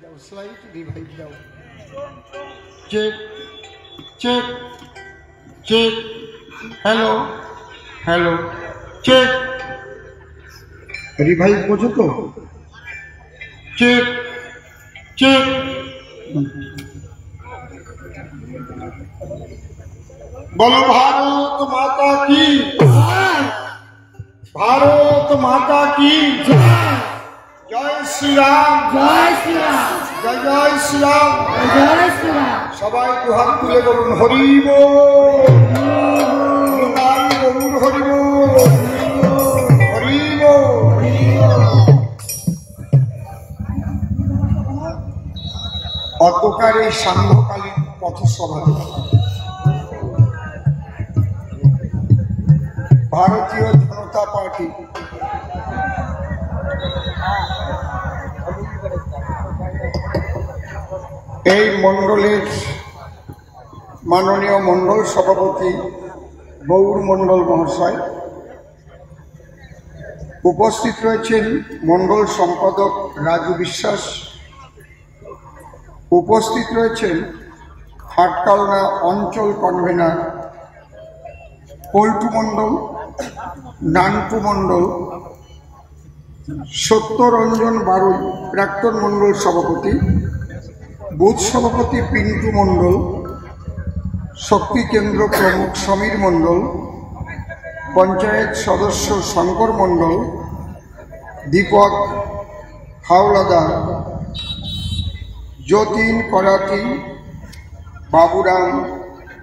Slide revive down. Check, check, check. Hello, hello. Check. Revive বোঝো তো? Check, check. বলো ভারত মাতা কি? ভারত মাতা কি? জয় শ্রীরাম, জয় শ্রীরাম, জয় জয় শ্রীরাম, জয় শ্রীরাম। সবাই দুহাত তুলে বলুন হরি বল, বলুন হরি বল, হরি বল। অন্ধকার এই সান্ধ্যকালীন পথসভাতে ভারতীয় জনতা পার্টি এই মণ্ডলের মাননীয় মণ্ডল সভাপতি গৌর মণ্ডল মহাশয়, উপস্থিত রয়েছেন মণ্ডল সম্পাদক রাজু বিশ্বাস, উপস্থিত রয়েছেন হাটকালনা অঞ্চল কনভেনার পল্টু মণ্ডল, নান্টু মণ্ডল, সত্যরঞ্জন বারুই প্রাক্তন মণ্ডল সভাপতি, বুথ সভাপতি পিন্টু মণ্ডল, শক্তি কেন্দ্র প্রমুখ সমীর মণ্ডল, পঞ্চায়েত সদস্য শঙ্কর মণ্ডল, দীপক হাওলাদার, যতীন করাতি, বাবুরাম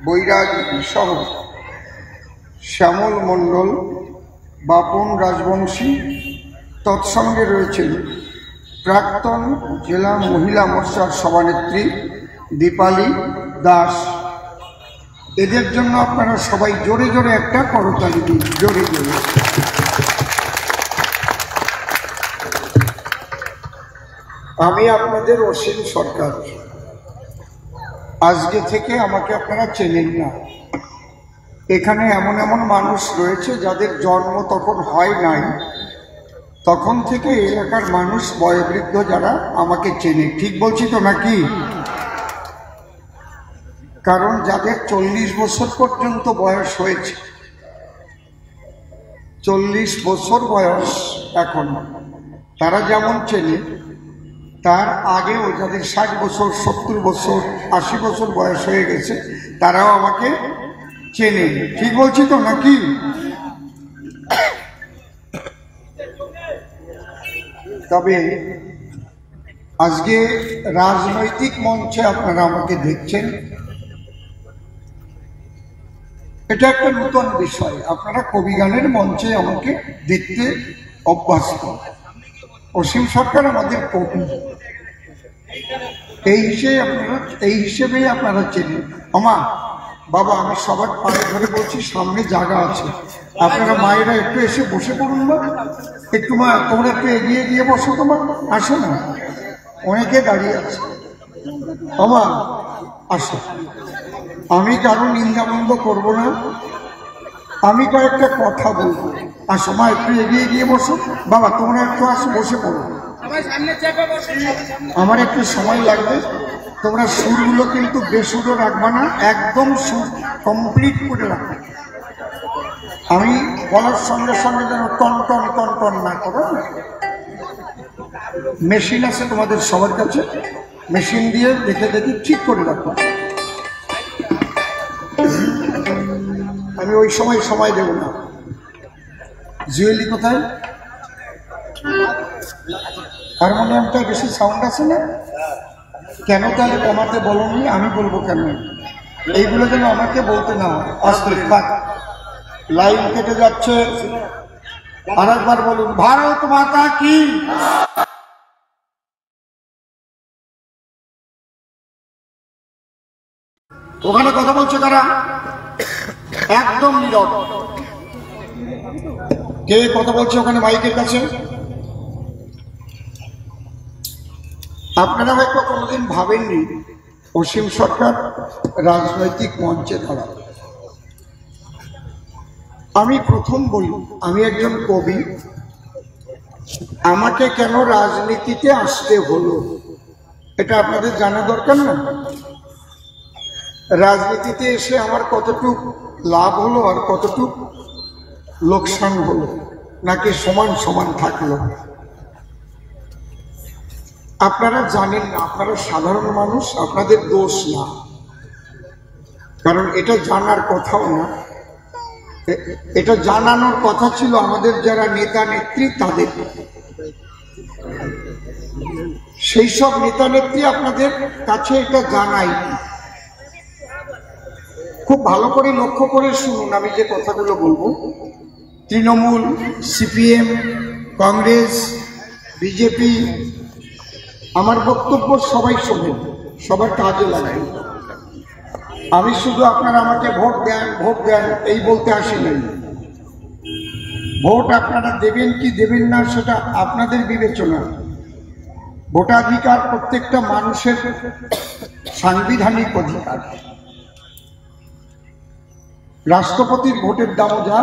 বৈরাগ সহ শ্যামল মণ্ডল, বাপন রাজবংশী, তৎসঙ্গে রয়েছেন প্রাক্তন জেলা মহিলা মোর্চার সভানেত্রী দীপালি দাস। এদের জন্য আপনারা সবাই জোরে জোরে একটা করতালি দিন, জোরে জোরে। আমি আপনাদের অসীম সরকার। আজকে থেকে আমাকে আপনারা চেনেন না। এখানে এমন এমন মানুষ রয়েছে যাদের জন্ম তখন হয় নাই, তখন থেকে এলাকার মানুষ বয়োবৃদ্ধ যারা আমাকে চেনে। ঠিক বলছি তো নাকি? কারণ যাদের 40 বছর পর্যন্ত বয়স হয়েছে, 40 বছর বয়স এখন, তারা যেমন চেনে, তার আগেও যাদের 60 বছর 70 বছর 80 বছর বয়স হয়ে গেছে তারাও আমাকে চেনে। ঠিক বলছি তো নাকি? তবে আজকে রাজনৈতিক মঞ্চে আপনারা আমাকে দেখছেন, এটা একটা নতুন বিষয়। আপনারা কবিগানের মঞ্চে আমাকে দেখতে অভ্যস্ত। অসীম সরকার আমাদের কবি, এই হিসেবেই আপনারা চেনেন। আমার বাবা, আমি সবার পায়ে ধরে বলছি, সামনে জায়গা আছে, আপনারা মায়েরা একটু এসে বসে পড়ুন না, একটু মা তোমরা একটু এগিয়ে গিয়ে বসো, তোমার আসো না, অনেকে দাঁড়িয়ে আছে, আমার আসো। আমি কারো নিন্দাবন্ধ করব না, আমি কয়েকটা কথা বলবো। আসো মা, একটু এগিয়ে গিয়ে বসো। বাবা তোমরা একটু আসো, বসে পড়ো, আমার একটু সময় লাগবে। তোমরা সুরগুলো কিন্তু বেসুরও রাখবা না, একদম সুর কমপ্লিট করে রাখবে। আমি বলার সঙ্গে সঙ্গে যেন টন টন টন টন না করো। মেশিন আছে তোমাদের সবার কাছে, মেশিন দিয়ে দেখে দেখে ঠিক করে রাখো। আমি ওই সময় দেব না। জুয়েলি কোথায়? হারমোনিয়ামটা বেশি সাউন্ড আছে না কেন? তাহলে কমাতে বলনি, আমি বলবো কেন? এইগুলো যেন আমাকে বলতে না হয়। আসলে লাইন কেটে যাচ্ছে। আর একবার বলুন, ভারত মাতা কি? ওখানে কথা বলছে কারা? একদম নীরব। কে কথা বলছে ওখানে মাইকের কাছে? আপনারা হয়তো কোনোদিন ভাবেননি অসীম সরকার রাজনৈতিক মঞ্চে দাঁড়াবে। আমি প্রথম বলি, আমি একজন কবি, আমাকে কেন রাজনীতিতে আসতে হলো এটা আপনাদের জানা দরকার না? রাজনীতিতে এসে আমার কতটুক লাভ হলো আর কতটুক লোকসান হলো, নাকি সমান সমান থাকলো? আপনারা জানেন না, আপনারা সাধারণ মানুষ, আপনাদের দোষ না, কারণ এটা জানার কথাও না। এটা জানানোর কথা ছিল আমাদের যারা নেতা নেত্রী তাদের। সেই সব নেতা নেত্রী আপনাদের কাছে এটা জানাই। খুব ভালো করে লক্ষ্য করে শুনুন আমি যে কথাগুলো বলবো। তৃণমূল, সিপিএম, কংগ্রেস, বিজেপি, আমার বক্তব্য সবাই শোনেন, সবার কাজে লাগে। আমি শুধু আপনারা আমাকে ভোট দেন ভোট দেন এই বলতে আসিনি। ভোট আপনারা দেবেন কি দেবেন না সেটা আপনাদের বিবেচনা। ভোটাধিকার প্রত্যেকটা মানুষের সাংবিধানিক অধিকার। রাষ্ট্রপতির ভোটের দামও যা,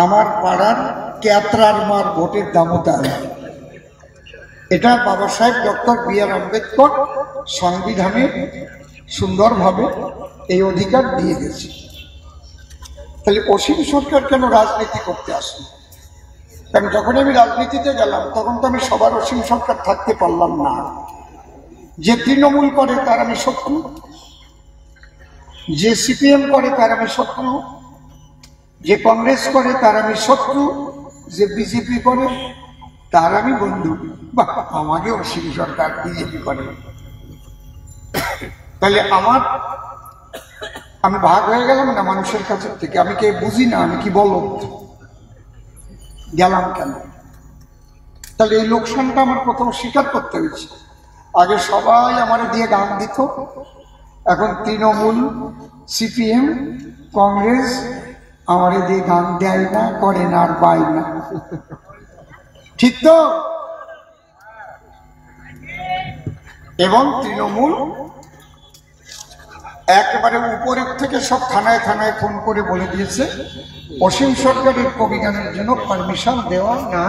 আমার পাড়ার ক্যাতরার মার ভোটের দামও তাই। এটা বাবা সাহেব ডক্টর বি.আর. আম্বেদকর সংবিধানে সুন্দরভাবে এই অধিকার দিয়ে গেছে। তাহলে অসীম সরকার কেন রাজনীতি করতে আসলো? কারণ যখন আমি রাজনীতিতে গেলাম তখন তো আমি সবার অসীম সরকার থাকতে পারলাম না। যে তৃণমূল করে তার আমি শত্রু, যে সিপিএম করে তার আমি শত্রু, যে কংগ্রেস করে তার আমি শত্রু, যে বিজেপি করে তার আমি বন্ধু। বা আমাকে অসীম সরকার বিজেপি করে, তাহলে আমি ভাগ হয়ে গেলাম না মানুষের কাছ থেকে? আমি কে বুঝি না? আমি কি বলো গেলাম কেন? তাহলে এই লোকসানটা আমার প্রথম স্বীকার করতে হয়েছে। আগে সবাই আমার দিয়ে গান দিত, এখন তৃণমূল, সিপিএম, কংগ্রেস আমার দিয়ে গান দেয় না, করে না, আর পায় না। ঠিক তো? এবং তৃণমূল একেবারে উপরের থেকে সব থানায় থানায় ফোন করে বলে দিয়েছে অসীম সরকারের কবি গানের জন্য পারমিশন দেওয়া না।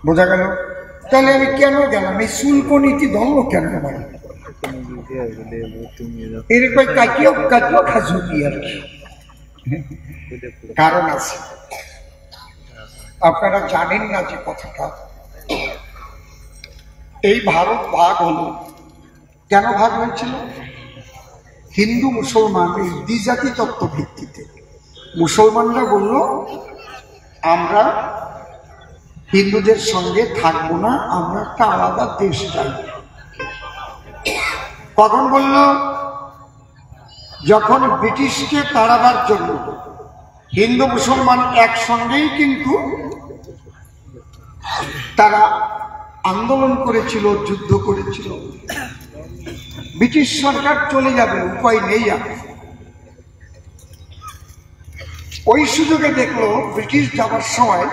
বোঝা গেল? তাহলে আমি কেন গেলাম? এই শুল্ক নীতি ধরলো কেন? আমার এরকম কাটিও কাটিও খাজুকি আর কি কারণ আছে। আপনারা জানেন না যে কথাটা, এই ভারত ভাগ হলো কেন? ভাগ হয়েছিল হিন্দু মুসলমান এই দ্বিজাতি তত্ত্ব ভিত্তিতে। মুসলমানরা বলল আমরা হিন্দুদের সঙ্গে থাকবো না, আমরা একটা আলাদা দেশ চাই। কখন বলল? যখন ব্রিটিশকে তাড়াবার জন্য হিন্দু মুসলমান একসঙ্গেই কিন্তু তারা আন্দোলন করেছিল, যুদ্ধ করেছিল। ব্রিটিশ সরকার চলে যাবে, উপায় নেই। ওই সুযোগে দেখলো ব্রিটিশ যাবার সময়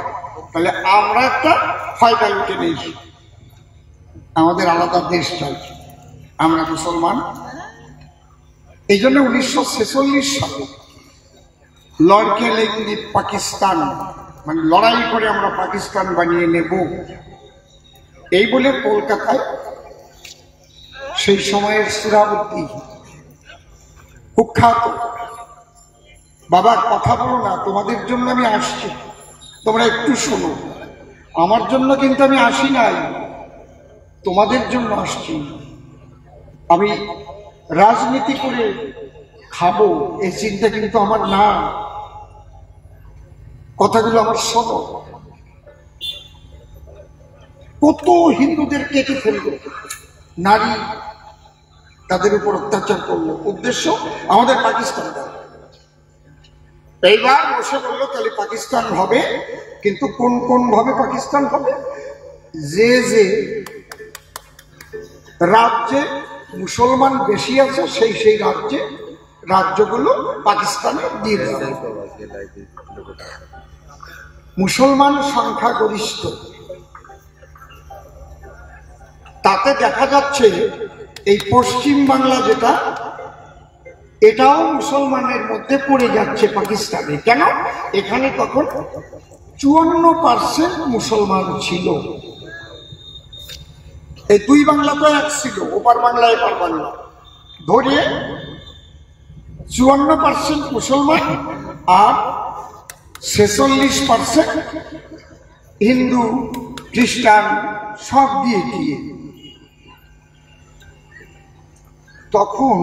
তাহলে আমরা একটা ফায়দা লুটে নেই, আমাদের আলাদা দেশ চাই, আমরা মুসলমান। এই জন্য 1946 সালে লড়কে লেঙ্গি পাকিস্তান, মানে লড়াই করে আমরা পাকিস্তান বানিয়ে নেব, এই বলে কলকাতায় সেই সময়ের সুরাবুদ্দিন কুখ্যাত, বাবার কথা বলো না, তোমাদের জন্য আমি আসছি, তোমরা একটু শোনো, আমার জন্য কিন্তু আমি আসি নাই, তোমাদের জন্য আসছি। আমি রাজনীতি করে খাবো এই চিন্তা কিন্তু আমার না। কথাগুলো আমার শোনো। কত হিন্দুদের কেটে ফেললো, নারী তাদের উপর অত্যাচার করলো, উদ্দেশ্য আমাদের পাকিস্তান দেওয়া। এইবার বসে বললো তাহলে পাকিস্তান হবে, কিন্তু কোন কোন ভাবে পাকিস্তান হবে? যে যে রাজ্যে মুসলমান বেশি আছে সেই সেই রাজ্যগুলো পাকিস্তানে দিয়ে দেওয়া। মুসলমান সংখ্যাগরিষ্ঠ, তাতে দেখা যাচ্ছে এই পশ্চিম বাংলা যেটা, এটাও মুসলমানের মধ্যে পড়ে যাচ্ছে পাকিস্তানে। কেন? এখানে তখন 54% মুসলমান ছিল। এই দুই বাংলা তো এক ছিল, ওপার বাংলা এপার বাংলা ধরে 54% মুসলমান আর 46% হিন্দু খ্রিস্টান সব দিয়ে দিয়ে। তখন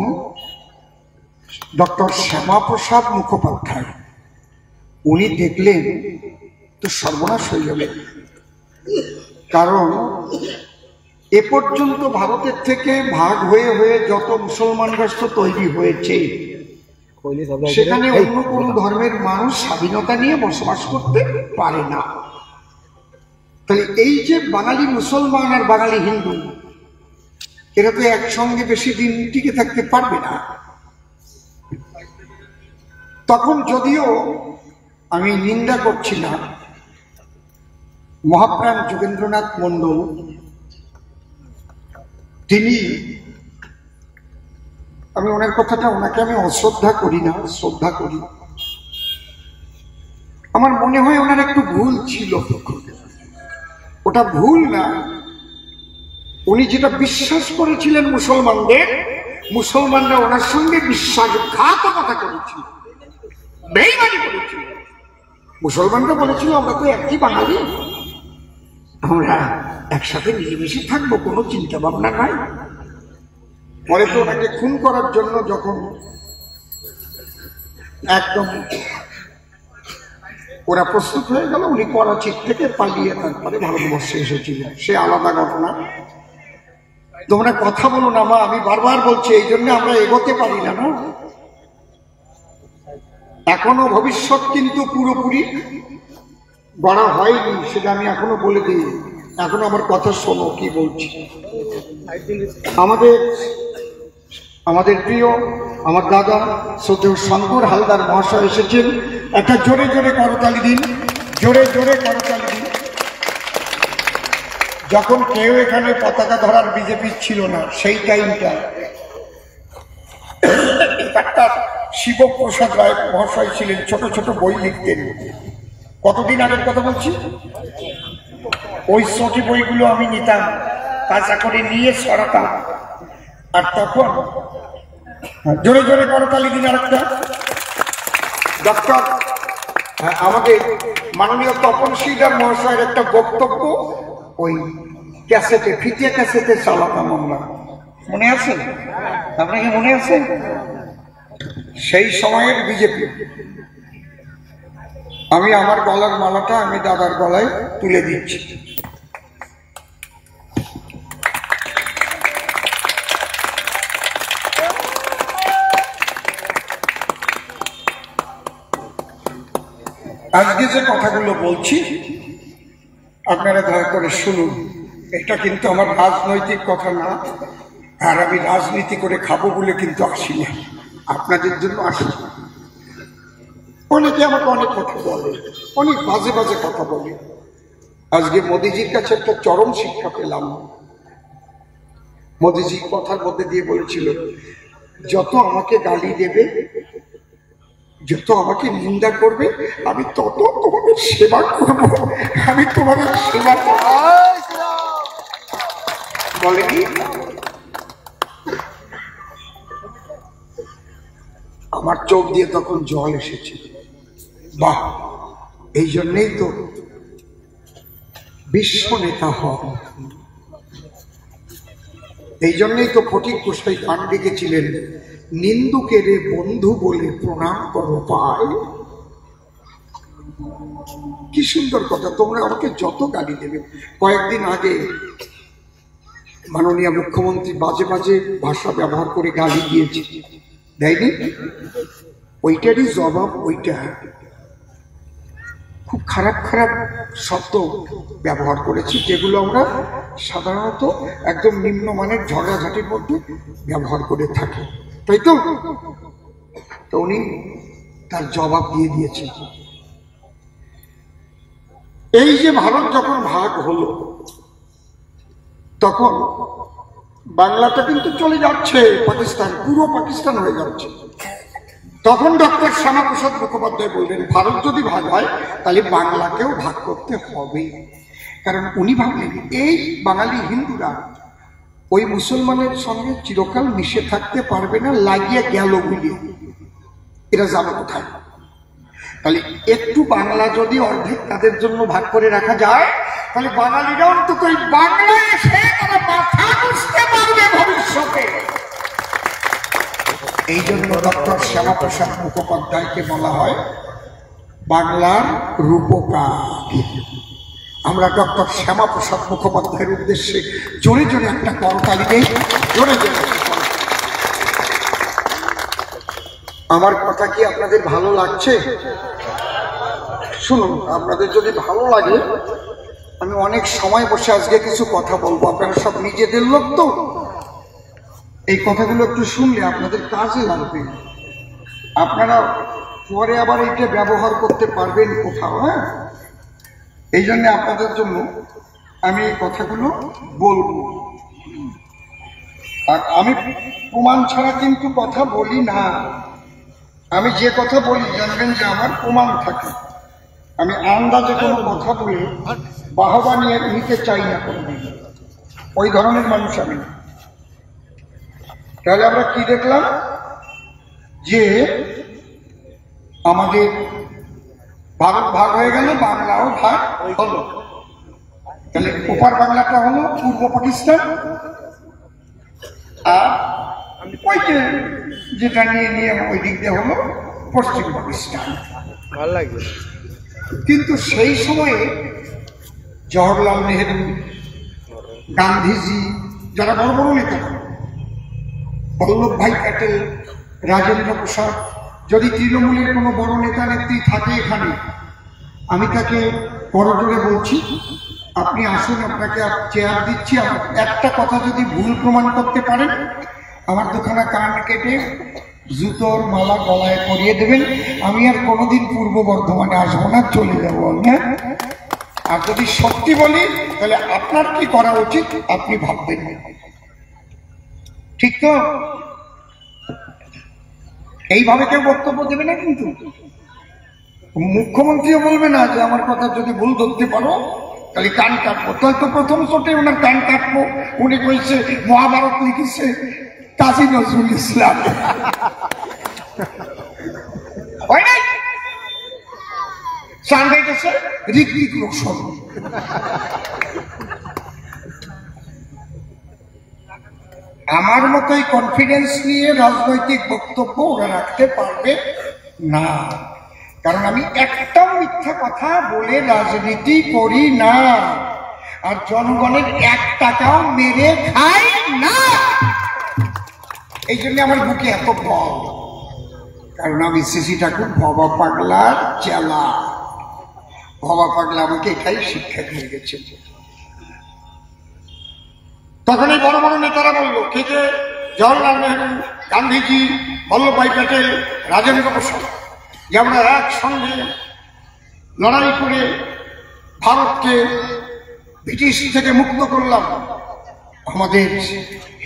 ডক্টর শ্যামাপ্রসাদ মুখোপাধ্যায় উনি দেখলেন তো সর্বনাশ হয়ে যাবে, কারণ এ পর্যন্ত ভারতের থেকে ভাগ হয়ে হয়ে যত মুসলমান রাষ্ট্র তৈরি হয়েছে সেখানে অন্য কোন ধর্মের মানুষ স্বাধীনতা নিয়ে বসবাস করতে পারে না। তাহলে এই যে বাঙালি মুসলমান আর বাঙালি হিন্দু, এরা তো একসঙ্গে বেশি দিন টিকে থাকতে পারবে না। তখন যদিও আমি নিন্দা করছি না, মহাপ্রাণ যোগেন্দ্রনাথ মণ্ডল তিনি, আমি ওনার কথাটা, ওনাকে আমি অশ্রদ্ধা করি না, শ্রদ্ধা করি। আমার মনে হয় ওনার একটু ভুল ছিল, ওটা ভুল না। উনি যেটা বিশ্বাস করেছিলেন মুসলমানদের, মুসলমানরা ওনার সঙ্গে বিশ্বাসঘাতকতা করেছিল, বেঈমানি করেছিল। মুসলমানরা বলেছিল আমরা তো একই বাঙালি, আমরা একসাথে মিলেমিশে থাকবো, কোনো চিন্তা ভাবনা নাই। পরে তো ওনাকে খুন করার জন্য যখন একদম ওরা প্রস্তুত হয়ে গেল, উনি করাচির থেকে পালিয়ে তারপরে ভারতবর্ষে এসেছিলেন, সে আলাদা ঘটনা। তোমরা কথা বলো না মা, আমি বারবার বলছি, এই জন্য আমরা এগোতে পারি না। না, এখনো ভবিষ্যৎ কিন্তু পুরোপুরি গড়া হয়নি, সেটা আমি এখনো বলে দিই। এখন আমার কথা শোনো কি বলছি। আমাদের প্রিয় আমার দাদা শ্রদ্ধেয় শঙ্কর হালদার মহাশয় এসেছেন। একটা জোরে জোরে করতালি দিন, জোরে জোরে করতালি দিন। যখন কেউ এখানে পতাকা ধরার বিজেপি ছিল না, সেই টাইমটা শিবপ্রসাদ রায় মহাশয় ছিলেন, ছোট ছোট বই লিখতেন। কতদিন আগের কথা বলছি, ওই ছোট বইগুলো আমি নিতাম, কাঁচা করে নিয়ে সরাতাম। আর তখন জোরে জোরে করতালি দিন। আর একটা ডক্টর আমাদের মাননীয় তপন শিকদার মহাশয়ের একটা বক্তব্য ওই ক্যাসেটে, ফিতে ক্যাসেটে চালাতাম আমরা, মনে আছে? আপনাকে মনে আছে? সেই সময়ের বিজেপি। আমি আমার গলার মালাটা আমি দাদার গলায় তুলে দিচ্ছি। আজকে যে কথাগুলো বলছি আপনারা দয়া করে শুনুন। এটা কিন্তু আমার রাজনৈতিক কথা না, আর আমি রাজনীতি করে খাবো বলে কিন্তু আসি না, আপনাদের জন্য আসি। অনেকে আমাকে অনেক কথা বলে, অনেক বাজে বাজে কথা বলে। আজকে মোদিজির কাছে একটা চরম শিক্ষা পেলাম। মোদিজি কথার মধ্যে দিয়ে বলেছিল, যত আমাকে গালি দেবে, যত আমাকে নিন্দা করবে, আমি তত তোমাদের সেবা করবো, আমি তোমাদের সেবা করব। বলেনি? আমার চোখ দিয়ে তখন জল এসেছে। বাহ, এই জন্যেই তো বিশ্ব নেতা হন, এই জন্যই তো ফটিক গোসাই গান লিখেছিলেন, নিন্দুকে রে বন্ধু বলে প্রণাম করো পায়। কি সুন্দর কথা। তোমরা আমাকে যত গালি দেবে। কয়েকদিন আগে মাননীয় মুখ্যমন্ত্রী বাজে বাজে ভাষা ব্যবহার করে গালি দিয়েছে, দেয়নি? ওইটারই জবাব ওইটা। খুব খারাপ খারাপ শব্দ ব্যবহার করেছি, যেগুলো আমরা সাধারণত একদম নিম্নমানের ঝগড়াঝাটির মধ্যে ব্যবহার করে থাকি, তাই তো? তো উনি তার জবাব দিয়ে দিয়েছে। এই যে ভারত যখন ভাগ হলো, তখন বাংলাটা কিন্তু চলে যাচ্ছে পাকিস্তান, পুরো পাকিস্তান হয়ে যাচ্ছে। তখন ডক্টর শ্যামাপ্রসাদ মুখোপাধ্যায় বললেন, ভারত যদি ভাগ হয় তাহলে বাংলাকেও ভাগ করতে হবে। কারণ উনি ভাবলেন এই বাঙালি হিন্দুরা ওই মুসলমানের সঙ্গে চিরকাল মিশে থাকতে পারবে না, লাগিয়ে গেল বলে এরা যাবে কোথায়। তাহলে একটু বাংলা যদি অর্ধেক তাদের জন্য ভাগ করে রাখা যায়, তাহলে বাঙালিরা অন্তত এই বাংলায় এসে তারা মাথা বুঝতে পারবে ভবিষ্যতে। এই জন্য ডক্টর শ্যামাপ্রসাদ মুখোপাধ্যায়কে বলা হয় বাংলার রূপকার। আমরা ডক্টর শ্যামাপ্রসাদ মুখোপাধ্যায়ের উদ্দেশ্যে জোরে জোরে একটা করতালি দেই, জোরে জোরে। আমার কথা কি আপনাদের ভালো লাগছে? শুনুন, আপনাদের যদি ভালো লাগে আমি অনেক সময় বসে আজকে কিছু কথা বলবো। আপনারা সব নিজেদের লোক তো, এই কথাগুলো একটু শুনলে আপনাদের কাজে লাগবে। আপনারা পরে আবার এইটা ব্যবহার করতে পারবেন কোথাও। হ্যাঁ, এই জন্য আপনাদের জন্য আমি এই কথাগুলো বলবো। আর আমি প্রমাণ ছাড়া কিন্তু কথা বলি না। আমি যে কথা বলি জানবেন যে আমার প্রমাণ থাকে। আমি আন্দাজে কোনো কথা বলে বাহবা নিয়ে নিতে চাই না কোনোদিন, ওই ধরনের মানুষ আমি। তাহলে আমরা কি দেখলাম যে আমাদের ভারত ভাগ হয়ে গেল, বাংলাও ভাগ হলো। তাহলে ওপার বাংলাটা হলো পূর্ব পাকিস্তান, আর ওইটা যেটা নিয়ে ওই দিক দিয়ে হলো পশ্চিম পাকিস্তান। ভালো লাগবে। কিন্তু সেই সময়ে জওহরলাল নেহেরু, গান্ধীজি, যারা বড় বড় নেতা, বল্লভভাই প্যাটেল, রাজেন্দ্র প্রসাদ, যদি তৃণমূলের কোনো বড় নেতা নেত্রী থাকে এখানে, আমি তাকে করজোড়ে বলছি আপনি আসুন, আপনাকে চেয়ার দিচ্ছি। আমার একটা কথা যদি ভুল প্রমাণ করতে পারেন, আমার দুখানা কান কেটে জুতোর মালা গলায় পরিয়ে দেবেন। আমি আর কোনোদিন পূর্ব বর্ধমানে আসবো না, চলে যাবো। হ্যাঁ, আর যদি সত্যি বলি তাহলে আপনার কি করা উচিত আপনি ভাববেন। ঠিক তো? এইভাবে কেউ বক্তব্য দেবে না, কিন্তু মুখ্যমন্ত্রীও বলবে না যে আমার কথা যদি ভুল ধরতে পারো তাহলে কান কাটবো। তাই তো প্রথম চোটে ওনার কান কাটবো। উনি কইছে মহাভারত লিখেছে কাজী নজরুল ইসলাম। ঋত্বিক রোশন। আমার মতোই কনফিডেন্স নিয়ে রাজনৈতিক বক্তব্য ওরা রাখতে পারবে না, কারণ আমি একটাও মিথ্যা কথা বলে রাজনীতি করি না, আর জনগণের 1 টাকাও মেরে খাই না। এই জন্য আমার বুকে এত বল, কারণ আমি শ্রী ঠাকুর ভবা পাগলার চেলা। ভবা পাগলা আমাকে এটাই শিক্ষা দিয়ে গেছে। তখন এই বড় বড় নেতারা বললো, কে কে? জওহরলাল নেহরু, গান্ধীজি, বল্লভভাই প্যাটেল, রাজেন্দ্র প্রসাদ, যে আমরা একসঙ্গে লড়াই করে ভারতকে ব্রিটিশ থেকে মুক্ত করলাম। আমাদের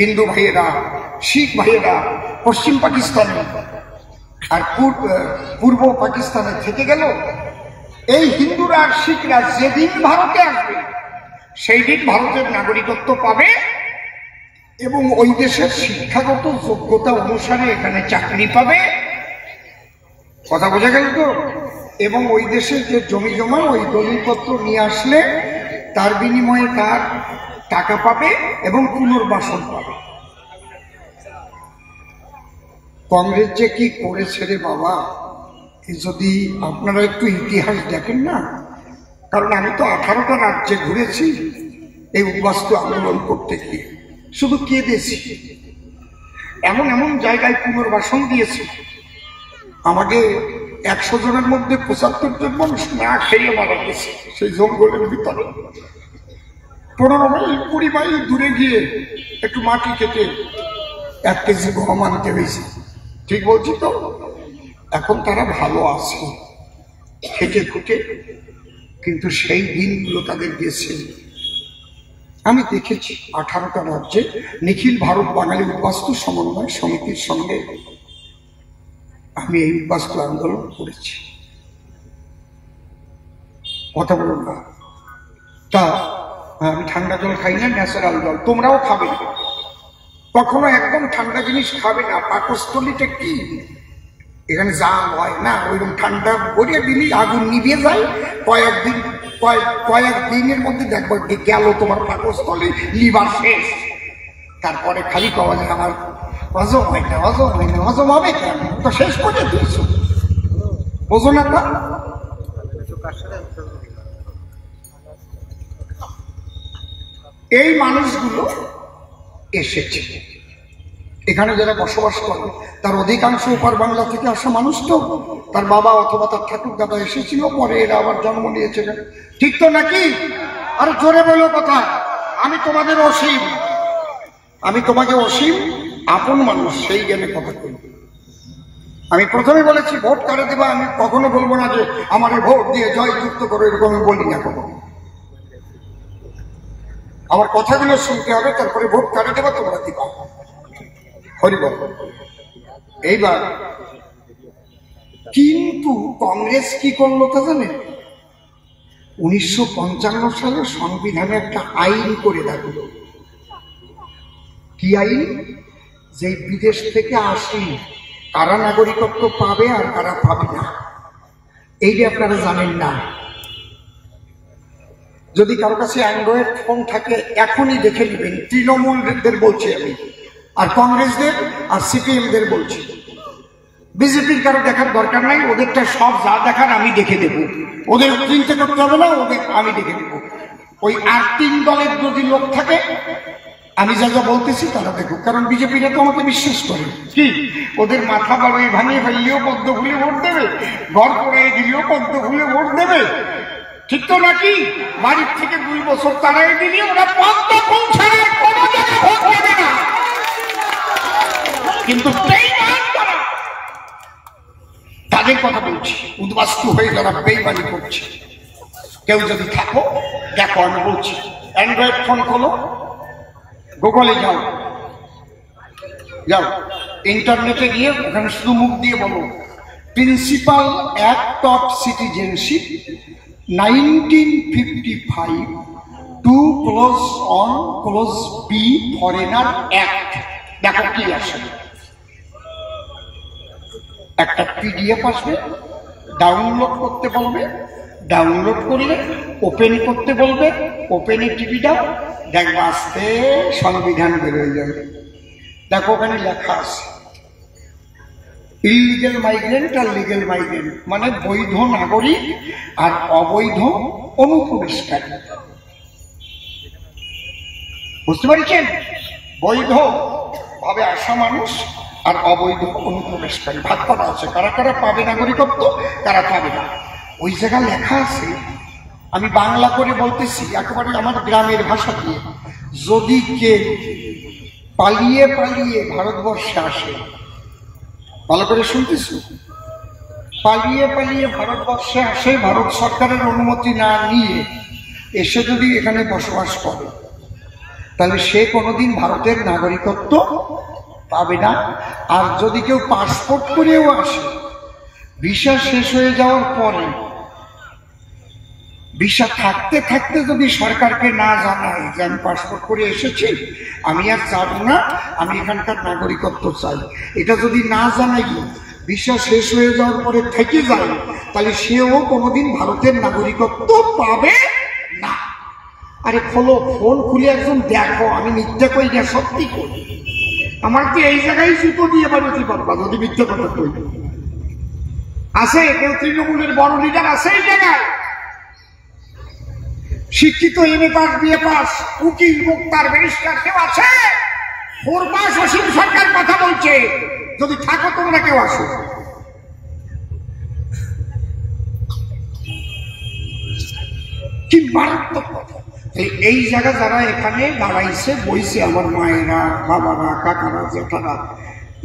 হিন্দু ভাইয়েরা, শিখ ভাইয়েরা পশ্চিম পাকিস্তানে আর পূর্ব পাকিস্তানে থেকে গেল। এই হিন্দুরা আর শিখরা যেদিন ভারতে আসবে সেই দিন ভারতের নাগরিকত্ব পাবে এবং ওই দেশের শিক্ষাগত যোগ্যতা অনুসারে এখানে চাকরি পাবে। কথা বোঝা গেল তো? এবং ওই দেশের যে জমি জমা, ওই দলিলপত্র নিয়ে আসলে তার বিনিময়ে তার টাকা পাবে এবং পুনর্বাসন পাবে। কংগ্রেস যে কি করেছে রে বাবা, যদি আপনারা একটু ইতিহাস দেখেন না, কারণ আমি তো 18টা রাজ্যে ঘুরেছি এই উদ্বাস্তু আন্দোলন করতে গিয়ে, শুধু কেঁদেছি। এমন এমন জায়গায় পুনর্বাসন দিয়েছি, আমাকে 100 জনের মধ্যে 75 জন মানুষ না খেয়ে মারা গেছে সেই জঙ্গলের ভিতরে। 15 মাইল 20 মাইল দূরে গিয়ে একটু মাটি কেটে 1 কেজি গম আনতে হয়েছে। ঠিক বলছি তো? এখন তারা ভালো আছে খেটে খুটে, কিন্তু সেই দিনগুলো তাদের গেছে। আমি দেখেছি 18টা রাজ্যে নিখিল ভারত বাঙালি উদ্বাস্তু সমন্বয় সমিতির সঙ্গে আমি এই উদ্বাস্তু আন্দোলন করেছি। কথা বলুন না। তা আমি ঠান্ডা জল খাই না, ন্যাচারাল জল। তোমরাও খাবে না, কখনো একদম ঠান্ডা জিনিস খাবে না। পাকস্থলীটা কি, এখানে জাম হয় না, ওইরকম ঠান্ডা ভরিয়ে দিলেই আগুন নিভিয়ে যায়। কয়েক দিনের মধ্যে দেখবো গেল তোমার পাকস্থলী, লিভার শেষ। তারপরে খালি পাওয়া যায় আমার হজম হয় না, হজম হয় না। হজম হবে কেন? তো শেষ করে দিয়েছ, বোঝো না? এই মানুষগুলো এসেছে এখানে, যারা বসবাস করে তার অধিকাংশ ওপার বাংলা থেকে আসা মানুষ। তো তার বাবা অথবা তার ঠাকুর দাদা এসেছিল, পরে এরা আবার জন্ম নিয়েছে। ঠিক তো নাকি? আর জোরে বলো কথা। আমি তোমাদের অসীম, আমি তোমাকে অসীম আপন মানুষ, সেই জ্ঞানে কথা করি। আমি প্রথমে বলেছি ভোট কারে দেবা, আমি কখনো বলবো না যে আমাকে ভোট দিয়ে জয়যুক্ত করো, এরকম আমি বলি না কখনো। আমার কথাগুলো শুনতে হবে, তারপরে ভোট কারে দেবা তোমরা দিবা। হরিবল। এইবার কিন্তু কংগ্রেস কি করলো তা জানেন? 1955 সালে সংবিধানে একটা আইন করে রাখলো। কি আইন? যে বিদেশ থেকে আসি কারা নাগরিকত্ব পাবে আর কারা পাবে না, এইটা আপনারা জানেন না। যদি কারো কাছে অ্যান্ড্রয়েড ফোন থাকে এখনই দেখে নেবেন। তৃণমূলদের বলছি আমি, আর কংগ্রেসদের আর সিপিএমদের বলছি। বিজেপির কারো দেখার দরকার নাই, ওদেরটা সব যা দেখার আমি দেখে দেবো। ওদের চিন্তা করতে হবে না, ওদের আমি দেখে দেবো। ওই আর 3 দলের যদি লোক থাকে, আমি যা যা বলতেছি তারা দেখুক। কারণ বিজেপিরা তো আমাকে বিশ্বাস করে। কি ওদের মাথা বাড়িয়ে ভাঙিয়ে ফেললেও পদ্ম ফুলে ভোট দেবে, ঘর পড়াই দিলেও পদ্ম ফুলে ভোট দেবে। ঠিক তো নাকি? বাড়ির থেকে 2 বছর তারাই দিলে ওরা পদ্ম ফুল ছাড়া কোনো জায়গায় ভোট দেবে না। কিন্তু তাদের কথা বলছি, উদ্বাস্তু হয়ে যারা বেইমানি করছে। কেউ যদি থাকো দেখো, আমি বলছি অ্যান্ড্রয়েড ফোন খোলো, গুগলে যাও, যাও ইন্টারনেটে গিয়ে ওখানে শুধু মুখ দিয়ে বলো principal act of citizenship 1955 two clause one clause B foreigner act. দেখো কি আসে। একটা পিডিএফ আসবে, ডাউনলোড করতে বলবে, ডাউনলোড করলে ওপেন করতে বলবে, ওপেনে টিভি দাও, দেখবো আস্তে সংবিধান বেরোয় যাবে। দেখো ওখানে লেখা আছে ইলিগেল মাইগ্রেন্ট আর লিগেল মাইগ্রেন্ট, মানে বৈধ নাগরিক আর অবৈধ অনুপ্রবেশকারী। বুঝতে পারছেন? বৈধ ভাবে আসা মানুষ আর অবৈধ অনুপ্রবেশকারী ভাগ করা আছে। কারা কারা পাবে নাগরিকত্ব, কারা পাবে না, ওই জায়গায় লেখা আছে। আমি বাংলা করে বলতেছি, একেবারে আমার গ্রামের ভাষা দিয়ে। যদি কেউ পালিয়ে পালিয়ে ভারতবর্ষে আসে, ভালো করে শুনতেছ, পালিয়ে পালিয়ে ভারতবর্ষে আসে, ভারত সরকারের অনুমতি না নিয়ে এসে যদি এখানে বসবাস করে, তাহলে সে কোনোদিন ভারতের নাগরিকত্ব পাবে না। আর যদি কেউ পাসপোর্ট করেও আসে, ভিসা শেষ হয়ে যাওয়ার পরে, ভিসা থাকতে থাকতে যদি সরকারকে না জানায় যে আমি পাসপোর্ট করে এসেছি, আমি আর যাব না, আমি এখানকার নাগরিকত্ব চাই, এটা যদি না জানাই, ভিসা শেষ হয়ে যাওয়ার পরে থেকে যায়, তাহলে সেও কোনোদিন ভারতের নাগরিকত্ব পাবে না। আরে খোলো, ফোন খুলে একজন দেখো, আমি মিথ্যা কই না, সত্যি করি। আমার কি এই জায়গায় জুতো দিয়ে বাড়িতে পারবা যদি মিথ্যা কথা কই? আছে কেউ তৃণমূলের বড় লিডার আছে এই জায়গায়? শিক্ষিত এমএ পাস, বিএ পাস, উকিল, মুক্তার, ব্যারিস্টার কেউ আছে? 4 মাস অসীম সরকার কথা বলছে। যদি থাকো তোমরা কেউ আসো। কি মারাত্মক কথা! এই জায়গা যারা এখানে দাঁড়াইছে, বইছে, আমার মায়েরা, বাবারা, কাকারা, জেঠারা,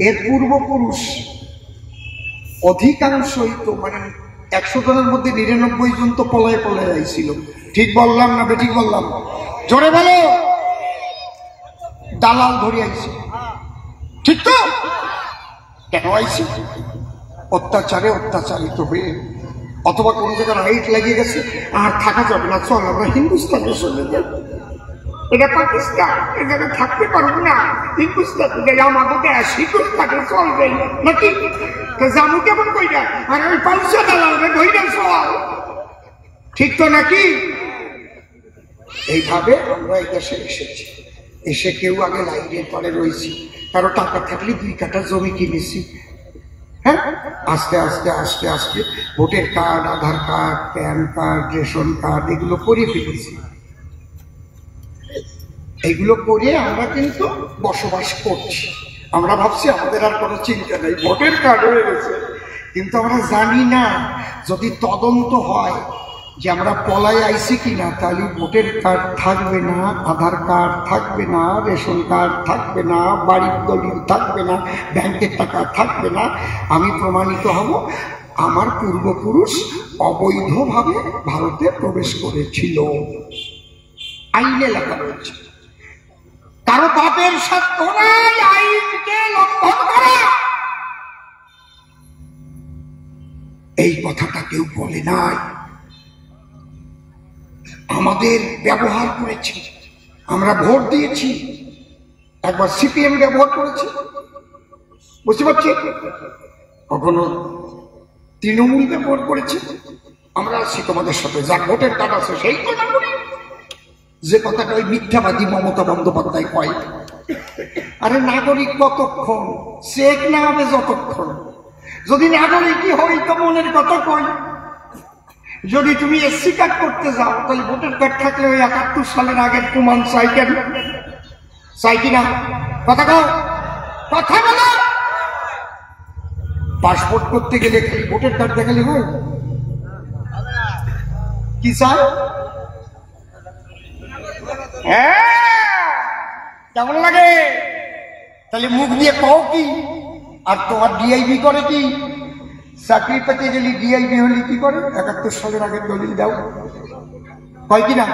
এর পূর্বপুরুষ অধিকাংশই তো, মানে 100 জনের মধ্যে 99 জন তো পলায় পলায় আইছিল। ঠিক বললাম না বেঠিক বললাম? জোরে বলো। দালাল ধরে আইছে, ঠিক তো? কেন আইছে? অত্যাচারে অত্যাচারিত হয়ে, অথবা কোনো জায়গায় রাইট লাগিয়ে গেছে, আর থাকা যাবে না, চল আমরা হিন্দুস্তানে চলে যাই। এটা পাকিস্তান, এ জায়গায় থাকতে পারবো না, হিন্দুস্তানে যাই, আমাকে দেশ হিন্দুস্তানে চলবে নাকি? জানু কেমন কইরা, আর ওই 500 দালালে ধইরা চল, ঠিক তো নাকি? এইভাবে আমরা এই দেশে এসেছি। এসে কেউ আগে লাইনের পরে রয়েছি, কারো টাকা থাকলে 2 কাঠা জমি কিনেছি। হ্যাঁ, আস্তে আস্তে আস্তে আস্তে voter card, Aadhaar card, PAN card, ration card এগুলো করে ফেলেছি। এইগুলো করে আমরা কিন্তু বসবাস করছি। আমরা ভাবছি আমাদের আর কোনো চিন্তা নেই, ভোটার কার্ড হয়ে গেছে। কিন্তু আমরা জানি না, যদি তদন্ত হয় যে আমরা পলায় আইছি কিনা, তাহলে ভোটার কার্ড থাকবে না, আধার কার্ড থাকবে না, রেশন কার্ড থাকবে না, বাড়ির দলিল থাকবে না, ব্যাংকের টাকা থাকবে না। আমি প্রমাণিত হব আমার পূর্বপুরুষ অবৈধভাবে ভারতে প্রবেশ করেছিল। আইনে লেখা রয়েছে, কারো বাপের সাধ্য নাই আইনকে লঙ্ঘন করা। এই কথাটা কেউ বলে নাই, আমাদের ব্যবহার করেছি। আমরা ভোট দিয়েছি, একবার সিপিএম ব্যবহার করেছি, বুঝতে পারছি, কখনো তৃণমূল ব্যবহার করেছি। আমরা আছি তোমাদের সাথে, যা ভোটের কার্ড আছে সেই তো নাগরিক। যে কথাটা ওই মিথ্যাবাদী মমতা বন্দ্যোপাধ্যায় কয়, আরে নাগরিক কতক্ষণ, চেক না হবে যতক্ষণ। যদি নাগরিকই হই তো মনের কথা কই। যদি তুমি এসসি কার্ড করতে যাও, তাহলে ভোটার কার্ড থাকলে ওই 71 সালের আগের প্রমাণ চাই কেন? চাই কিনা? কথা কও, কথা বলো। পাসপোর্ট করতে গেলে খালি ভোটার কার্ড দেখালে হয়? কি চাই? হ্যাঁ, কেমন লাগে? তাহলে মুখ দিয়ে কও কি? আর তোমার ডিআইবি করে কি? চাকরি পেতে গেলে ডিআইবি হলে কি করে? 71 সালের আগের দলিল দাও, কয় কিনা?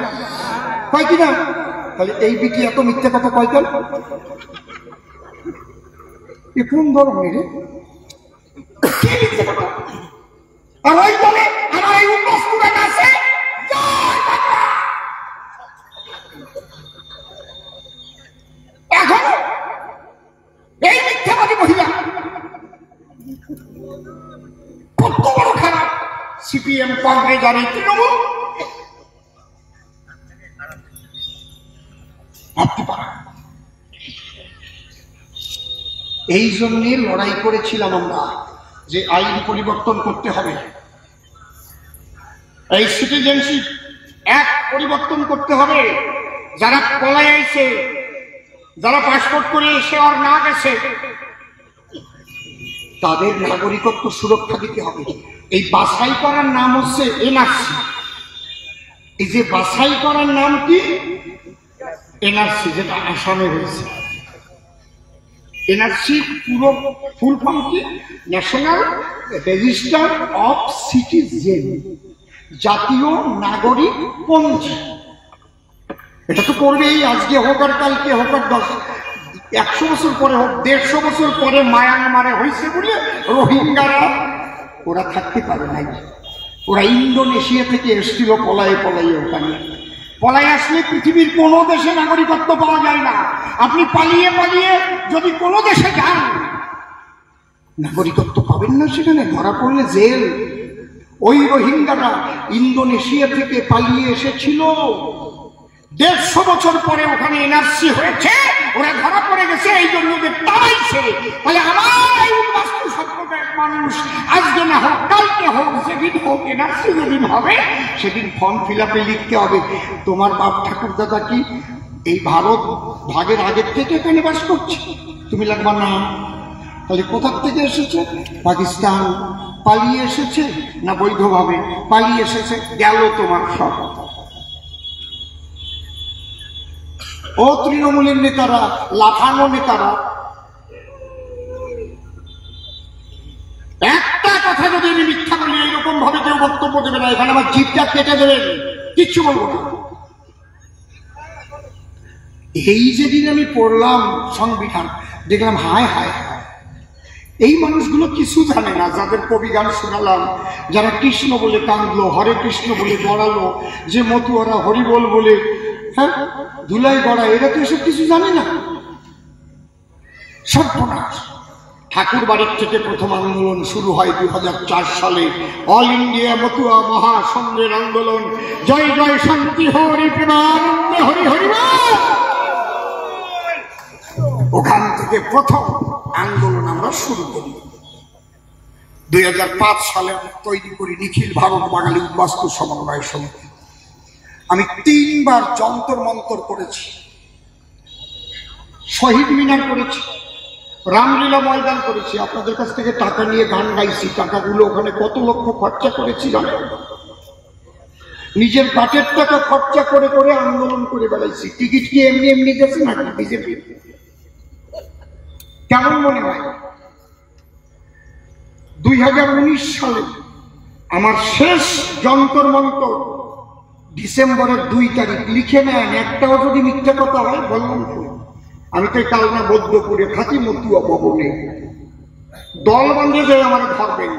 কয় কিনা? তাহলে এই বিটি এত মিথ্যে কথা কয় কেন? এ কোন ধরনের? আর ওই বলে আমার এই স্টুডেন্ট আছে, এখন এই মিথ্যাবাদী মহিলা কত বড় খারাপ। সিপিএম, কংগ্রেস আর এই তৃণমূল ভাবতে পারে। এই জন্যে লড়াই করেছিলাম আমরা যে আইন পরিবর্তন করতে হবে, এই সিটিজেনশিপ অ্যাক্ট পরিবর্তন করতে হবে। যারা পলায় আইছে, যারা পাসপোর্ট করে এসে আর না গেছে, তাদের নাগরিকত্ব সুরক্ষা দিতে হবে। এই বাছাই করার নাম হচ্ছে এনআরসি। এই যে বাছাই করার নাম কি? এনআরসি, যেটা আসামে হয়েছে। এনআরসি পুরো ফুল ফর্ম কি? ন্যাশনাল রেজিস্টার অফ সিটিজেন, জাতীয় নাগরিক পঞ্জি। এটা তো করবেই, আজকে হোক আর কালকে হোক আর 100 বছর পরে হোক, 150 বছর পরে মায়ানমারে হয়েছে বলে রোহিঙ্গারা ওরা থাকতে পারে নাই। ওরা ইন্দোনেশিয়া থেকে এসেছিল পলায়ে পলায়ে। ওখানে পলায় আসলে পৃথিবীর কোনো দেশে নাগরিকত্ব পাওয়া যায় না। আপনি পালিয়ে পালিয়ে যদি কোনো দেশে যান, নাগরিকত্ব পাবেন না, সেখানে ধরা পড়লে জেল। ওই রোহিঙ্গারা ইন্দোনেশিয়া থেকে পালিয়ে এসেছিল, 150 বছর পরে ওখানে এনআরসি হয়েছে, ওরা ধরা পড়ে গেছে, এই জন্য ওদের তাড়াইছে। তাহলে আমার এই বাস্তু সম্প্রদায়ের মানুষ আজকে না হোক কালকে হোক, যেদিন হোক এনআরসি যেদিন হবে, সেদিন ফর্ম ফিল আপে লিখতে হবে তোমার বাপ ঠাকুর দাদা কি এই ভারত ভাগের আগের থেকে এখানে বাস করছে, তুমি লাগবা না। তাহলে কোথার থেকে এসেছে? পাকিস্তান। পালিয়ে এসেছে না বৈধভাবে? পালিয়ে এসেছে। গেল তোমার সব। ও তৃণমূলের নেতারা, লাফানো নেতারা, একটা কথা যদি আমি মিথ্যা বলি, এইরকম ভাবে কেউ বক্তব্য দেবে না, এখানে আমার জিভটা কেটে দেবেন, কিচ্ছু বলবো না। এই যেদিন আমি পড়লাম সংবিধান, দেখলাম হায় হায় হায়, এই মানুষগুলো কিছু জানে না, যাদের কবি গান শোনালাম, যারা কৃষ্ণ বলে কাঁদলো, হরে কৃষ্ণ বলে গড়ালো, যে মতুয়ারা হরিবল বলে হ্যাঁ ধুলাই গড়া, এরা তো এসব কিছু জানে না। সর্বনাশ। ঠাকুর বাড়ির থেকে প্রথম আন্দোলন শুরু হয় 2004 সালে, অল ইন্ডিয়া মতুয়া মহাসংঘের আন্দোলন। জয় জয় শান্তি হরি প্রেমানন্দ হরি হরি। ওখান থেকে প্রথম আন্দোলন আমরা শুরু করি। 2005 সালে আমরা তৈরি করি নিখিল ভারত বাঙালি উদ্বাস্তু সমন্বয় সমিতি। আমি 3 বার যন্তর মন্তর করেছি, শহীদ মিনার করেছি, রামলীলা ময়দান করেছি, আপনাদের কাছ থেকে টাকা নিয়ে গান গাইছি। টাকাগুলো ওখানে কত লক্ষ খরচা করেছি জানেন? নিজের কাটের টাকা খরচা করে করে আন্দোলন করে বেড়াইছি। টিকিট কি এমনি এমনি গেছে নাকি বিজেপি? কেমন মনে হয়? 2019 সালে আমার শেষ যন্তর মন্তর ডিসেম্বরের 2 তারিখ। লিখে নেন, একটাও যদি মিথ্যা কথা হয় বললাম তো। আমি তো কালনা বৌদ্ধপুরে থাকি, মতুয়া ভবনে। দল বান্ধে যে আমার ধরবেন,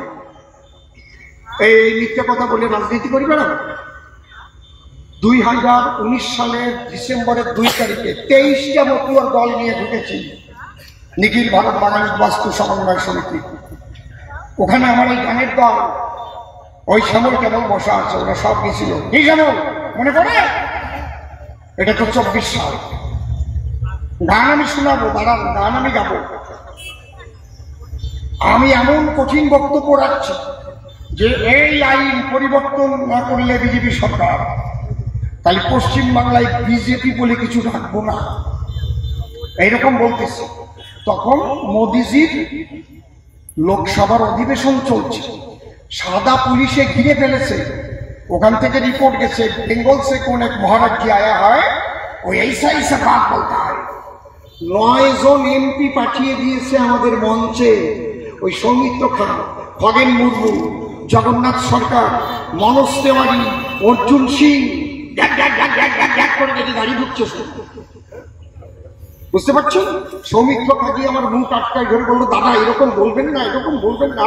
এই মিথ্যা কথা বলে রাজনীতি করি বেড়াবো। 2019 সালের ডিসেম্বরের 2 তারিখে 23টা মতুয়ার দল নিয়ে ঢুকেছি নিখিল ভারত বাঙালি উদ্বাস্তু সমন্বয় সমিতি। ওখানে আমার এই গানের দল, ওই শ্যামল কেমন বসা আছে, ওরা সব গেছিল। কি শ্যামল মনে পড়ে? এটা তো 24 সাল। গান আমি শোনাবো, দাঁড়ান, গান আমি গাবো। আমি এমন কঠিন বক্তব্য রাখছি যে এই আইন পরিবর্তন না করলে বিজেপি সরকার, তাহলে পশ্চিমবাংলায় বিজেপি বলে কিছু রাখবো না, এইরকম বলতেছি। তখন মোদিজির লোকসভার অধিবেশন চলছে, সাদা পুলিশে ঘিরে ফেলেছে। ওখান থেকে রিপোর্ট গেছে, বেঙ্গল से कौन एक महाराज जी आया है, वो ऐसा ऐसा बात बोलता है। 9 জন এমপি পাঠিয়ে দিয়েছে আমাদের মঞ্চে। ওই সৌমিত্র খান, খগেন মুর্মু, জগন্নাথ সরকার, মনোজ তেওয়ারি, অর্জুন সিং করে দেখি গাড়ি ঢুকছে। বুঝতে পারছেন? সৌমিত্র খাগি আমার মুখ আটকায় ধরে বললো, দাদা এরকম বলবেন না, এরকম বলবেন না।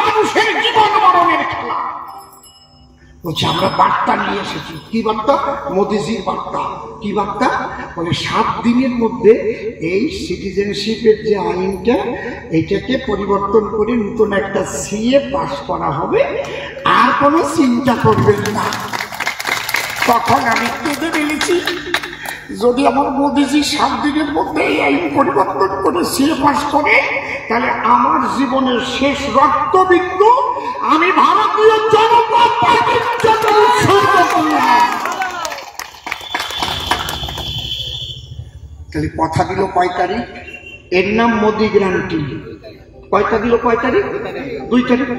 মানুষের জীবন মরণের খেলা। বলছে আমরা বার্তা নিয়ে এসেছি। কি বার্তা? মোদিজির বার্তা। কি বার্তা? বলে 7 দিনের মধ্যে এই সিটিজেনশিপের যে আইনটা, এইটাকে পরিবর্তন করে নতুন একটা সিএ পাস করা হবে, আর কোনো চিন্তা করবেন না। তখন আমি কেঁদে ফেলেছি, যদি আমার মোদিজি 7 দিনের মধ্যে এই আইন পরিবর্তন করে সিএ পাস করে, তাহলে আমার জীবনের শেষ রক্তবিন্দু আমি ভারতীয় জনতা পার্টির জন্য উৎসর্গ করলাম। তাহলে কথা দিল 5 তারিখ, এর নাম মোদি গ্যারান্টি। কয়টা দিল? 5 তারিখ, 2 তারিখ।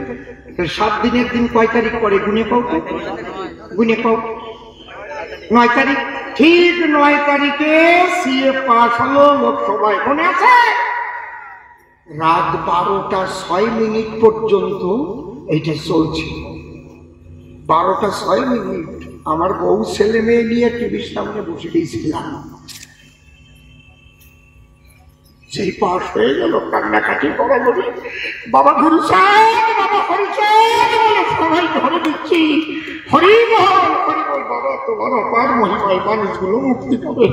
7 দিনের দিন কয় তারিখ পরে গুনে পাও? গুনে পাও। 9 তারিখ। ঠিক 9 তারিখে সিএ পাস হলো লোকসভায়, মনে আছে? রাত 12টা 6 মিনিট পর্যন্ত এইটা চলছে। 12টা 6 মিনিট আমার বউ ছেলে মেয়ে নিয়ে টিভির সামনে বসে দিয়েছিলাম। যেই পাস হয়ে গেল, কান্নাকাটি করা বলি, বাবা গুরু সাহেব, বাবা হরি সাহেব, সবাই ধরে দিচ্ছি, হরি বল, হরি বল। বাবা তোমার অপার মহিমায় মানুষগুলো মুক্তি পাবে।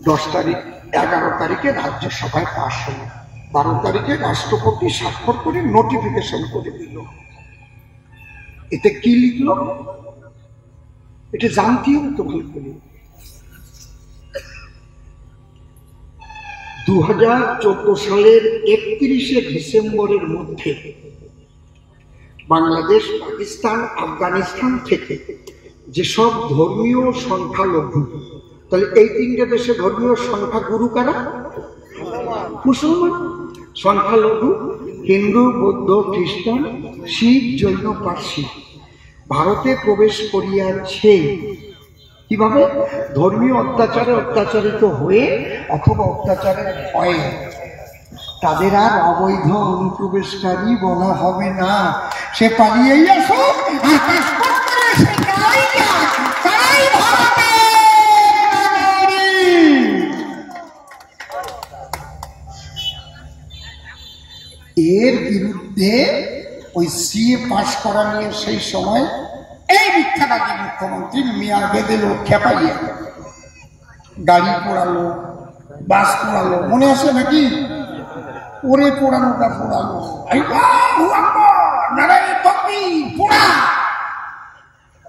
10 তারিখ, 11 তারিখে রাজ্যসভায় পাস হল। 12 তারিখে রাষ্ট্রপতি স্বাক্ষর করে নোটিফিকেশন করে দিল। এতে কি লিখল? এটা জানতেও তো ভালো করে। 2014 সালের 31শে ডিসেম্বরের মধ্যে বাংলাদেশ, পাকিস্তান, আফগানিস্তান থেকে যেসব ধর্মীয় সংখ্যালঘু, তাহলে এই 3টে দেশে ধর্মীয় সংখ্যাগুরু কারা? মুসলমান। সংখ্যালঘু হিন্দু, বৌদ্ধ, খ্রিস্টান, শিখ, জৈন, পার্সি ভারতে প্রবেশ করিয়াছে। কিভাবে? ধর্মীয় অত্যাচারে অত্যাচারিত হয়ে অথবা অত্যাচারের ভয়ে। তাদের আর অবৈধ অনুপ্রবেশকারী বলা হবে না। সে পালিয়েই আসো, সিএ পাশ করা নিয়ে সেই সময় এই মিথ্যাবাদী মুখ্যমন্ত্রী মিয়া গেদেল খেপাইয়ে গাড়ি পোড়ালো, বাস পোড়ালো, মনে আছে নাকি? ওরে পোড়ানোটা পোড়ালো, পোড়া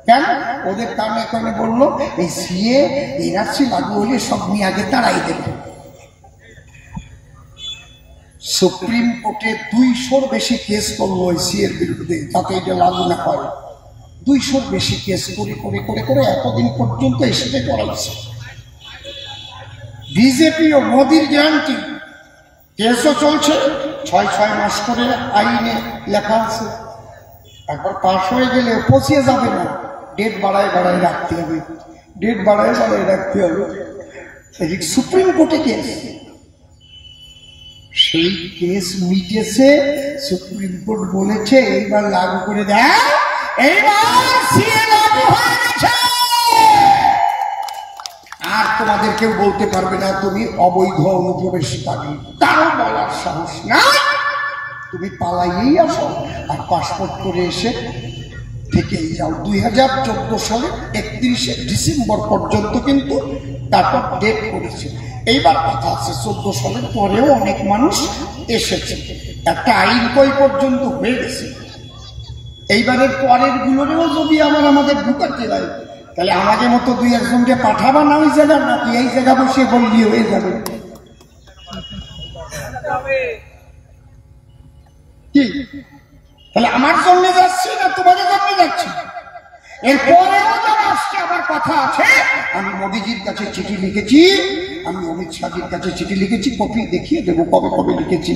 কেন? ওদের কানে কানে বললো এই সিএ এনআরসি লাগু হলে সব মিয়াকে তাড়াই দেবে। সুপ্রিম কোর্টে 200-র বেশি কেস করলো ওই সিএর বিরুদ্ধে যাতে এটা লাগু না হয়। 200-র বেশি কেস করে করে করে করে এতদিন পর্যন্ত এসে করাইছে। বিজেপি ও মোদির গ্যারান্টি কেসও চলছে, 6 মাস করে আইনে লেখা আছে। একবার পাশ হয়ে গেলে পচিয়ে যাবে না, ডেট বাড়ায় বাড়ায় রাখতে হবে, ডেট বাড়ায় বাড়ায় রাখতে হবে। সুপ্রিম কোর্টে কেস, সেই কেস মিটেছে। সুপ্রিম কোর্ট বলেছে এইবার লাগু করে দেয়, এইবার সিএ লাগু হয়ে গেছে। আর তোমাদের কেউ বলতে পারবে না তুমি অবৈধ অনুপ্রবেশকারী, কারো বলার সাহস নাই। তুমি পালাইয়েই আসো আর পাসপোর্ট করে এসে থেকেই যাও। 2014 সালের 31শে ডিসেম্বর পর্যন্ত কিন্তু তারপর ডেট করেছে। এইবার কথা আছে 14 সালের পরেও অনেক মানুষ এসেছে, একটা আইন কই পর্যন্ত হয়ে গেছে। এইবারের পরের গুলোরেও যদি আমাদের ঢুকাতে হয়, তাহলে আমাদের মতো 2-1জনকে পাঠাবা না ওই জায়গা, নাকি এই জায়গা বসে বললি হয়ে যাবে? কি তাহলে আমার জন্য যাচ্ছি না তোমাদের জন্য যাচ্ছি? এরপরেও যারা আসছে আমার কথা আছে। আমি মোদিজির কাছে চিঠি লিখেছি, আমি অমিত শাহের কাছে চিঠি লিখেছি, কপি দেখিয়ে দেবো কবে কবে লিখেছি,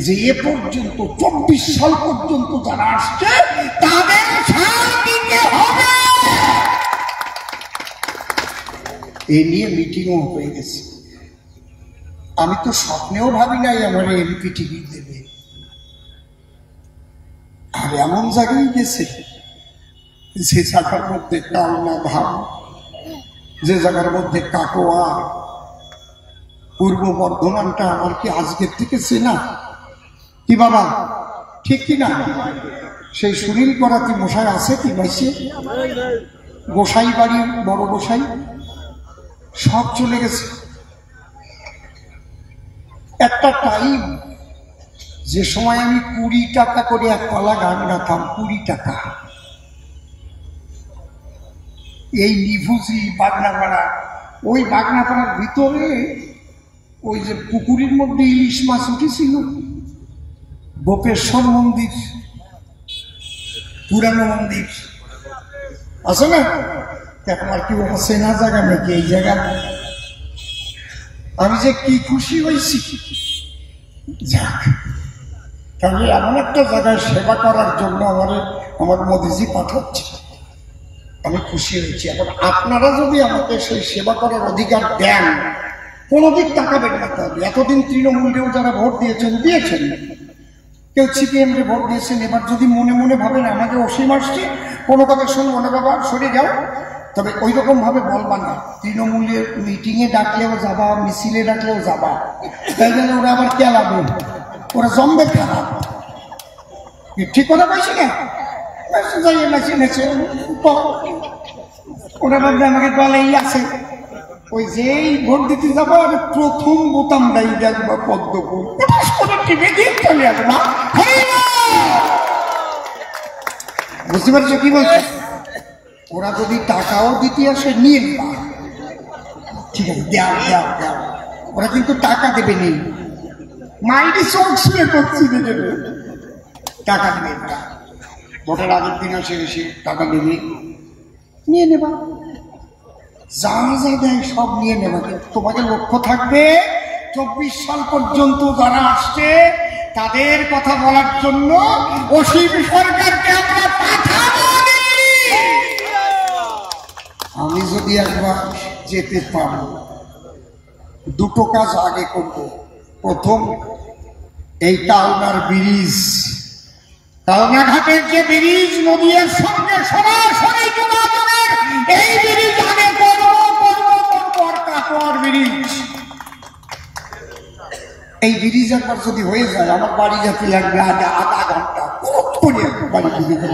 যে এ পর্যন্ত 24 সাল পর্যন্ত যারা আসছে তাদের ছাড় দিতে হবে। এ নিয়ে মিটিংও হয়ে গেছে। আমি তো স্বপ্নেও ভাবি নাই আমার এমপি টিকিট দেবে, আর এমন জায়গায় গেছে যে জায়গার মধ্যে কালনা ধাম, যে জায়গার মধ্যে কাটোয়া, পূর্ব বর্ধমানটা আমার কি আজকের থেকে চেনা? কি বাবা ঠিক কিনা? সেই সুনীল করাতি মশাই আছে কি বাইসে? গোসাই বাড়ি, বড় গোসাই সব চলে গেছে। একটা টাইম যে সময় আমি 20 টাকা করে এক পালা গান গাতাম, 20 টাকা। এই নিভুজি বাগনাপাড়া, ওই বাগনাপাড়ার ভিতরে ওই যে পুকুরের মধ্যে ইলিশ মাছ উঠেছিল, গোপেশ্বর মন্দির, পুরানো মন্দির আছে না? এখন আর কি ওটা চেনা জায়গা নাকি এই জায়গা? আমি যে কি খুশি হয়েছি, যাক তাহলে এমন একটা জায়গায় সেবা করার জন্য আমার মোদিজি পাঠাচ্ছে, আমি খুশি হয়েছি। এখন আপনারা যদি আমাকে সেই সেবা করার অধিকার দেন, কোনো দিক তাকাবেন না। তাহলে এতদিন তৃণমূলেও যারা ভোট দিয়েছেন, কেউ সিপিএমকে ভোট দিয়েছেন, এবার যদি মনে মনে ভাবেন আমাকে অসীম আসছে, কোনো কথা শুনবো না বাবা, সরে যাও, তবে ওই রকম ভাবে বলবা না। তৃণমূলের মিটিংয়ে ডাকলেও যাবা, মিছিলে ডাকলেও যাবা, তাই জন্য ওরা আবার কেলাবে, ওরা জমবে খারাপ। ঠিক কথা বলছি না? ওরা ভাববে আমাকে দলেই আছে। ওই যেই ভোট দিতে যাবো আর প্রথম বোতামটাই দেখবো পদ্মপুর, চলে আসবে না। বুঝতে পারছো কি বলছো? ওরা যদি টাকাও দিতে আসে নিয়ে নিবা, ঠিক আছে, দেও দেও দেও, ওরা কিন্তু টাকা দেবে নেই, মাইন্ডে চোখ শুয়ে করছি দেবে, টাকা দেবে না। ভোটের আগের দিন আসে এসে টাকা দেবে, নিয়ে নেবা, যা যা দেয় সব নিয়ে নেবা। কিন্তু তোমাদের লক্ষ্য থাকবে 24 সাল পর্যন্ত যারা আসছে তাদের কথা বলার জন্য অসীম সরকারকে আমরা পাঠাবো। আমি যদি একবার যেতে পারি, দুটো কাজ আগে করব। প্রথম, এই কালনার ব্রিজ, কালনাঘাটের যে ব্রিজ নদীর সঙ্গে সরাসরি যোগাযোগের, এই ব্রিজ আগে করবো। কাটোয়ার ব্রিজ, এই ব্রিজ একবার যদি হয়ে যায়, আমার বাড়ি যেতে লাগবে আধা ঘন্টা, করে বাড়িতে দিকে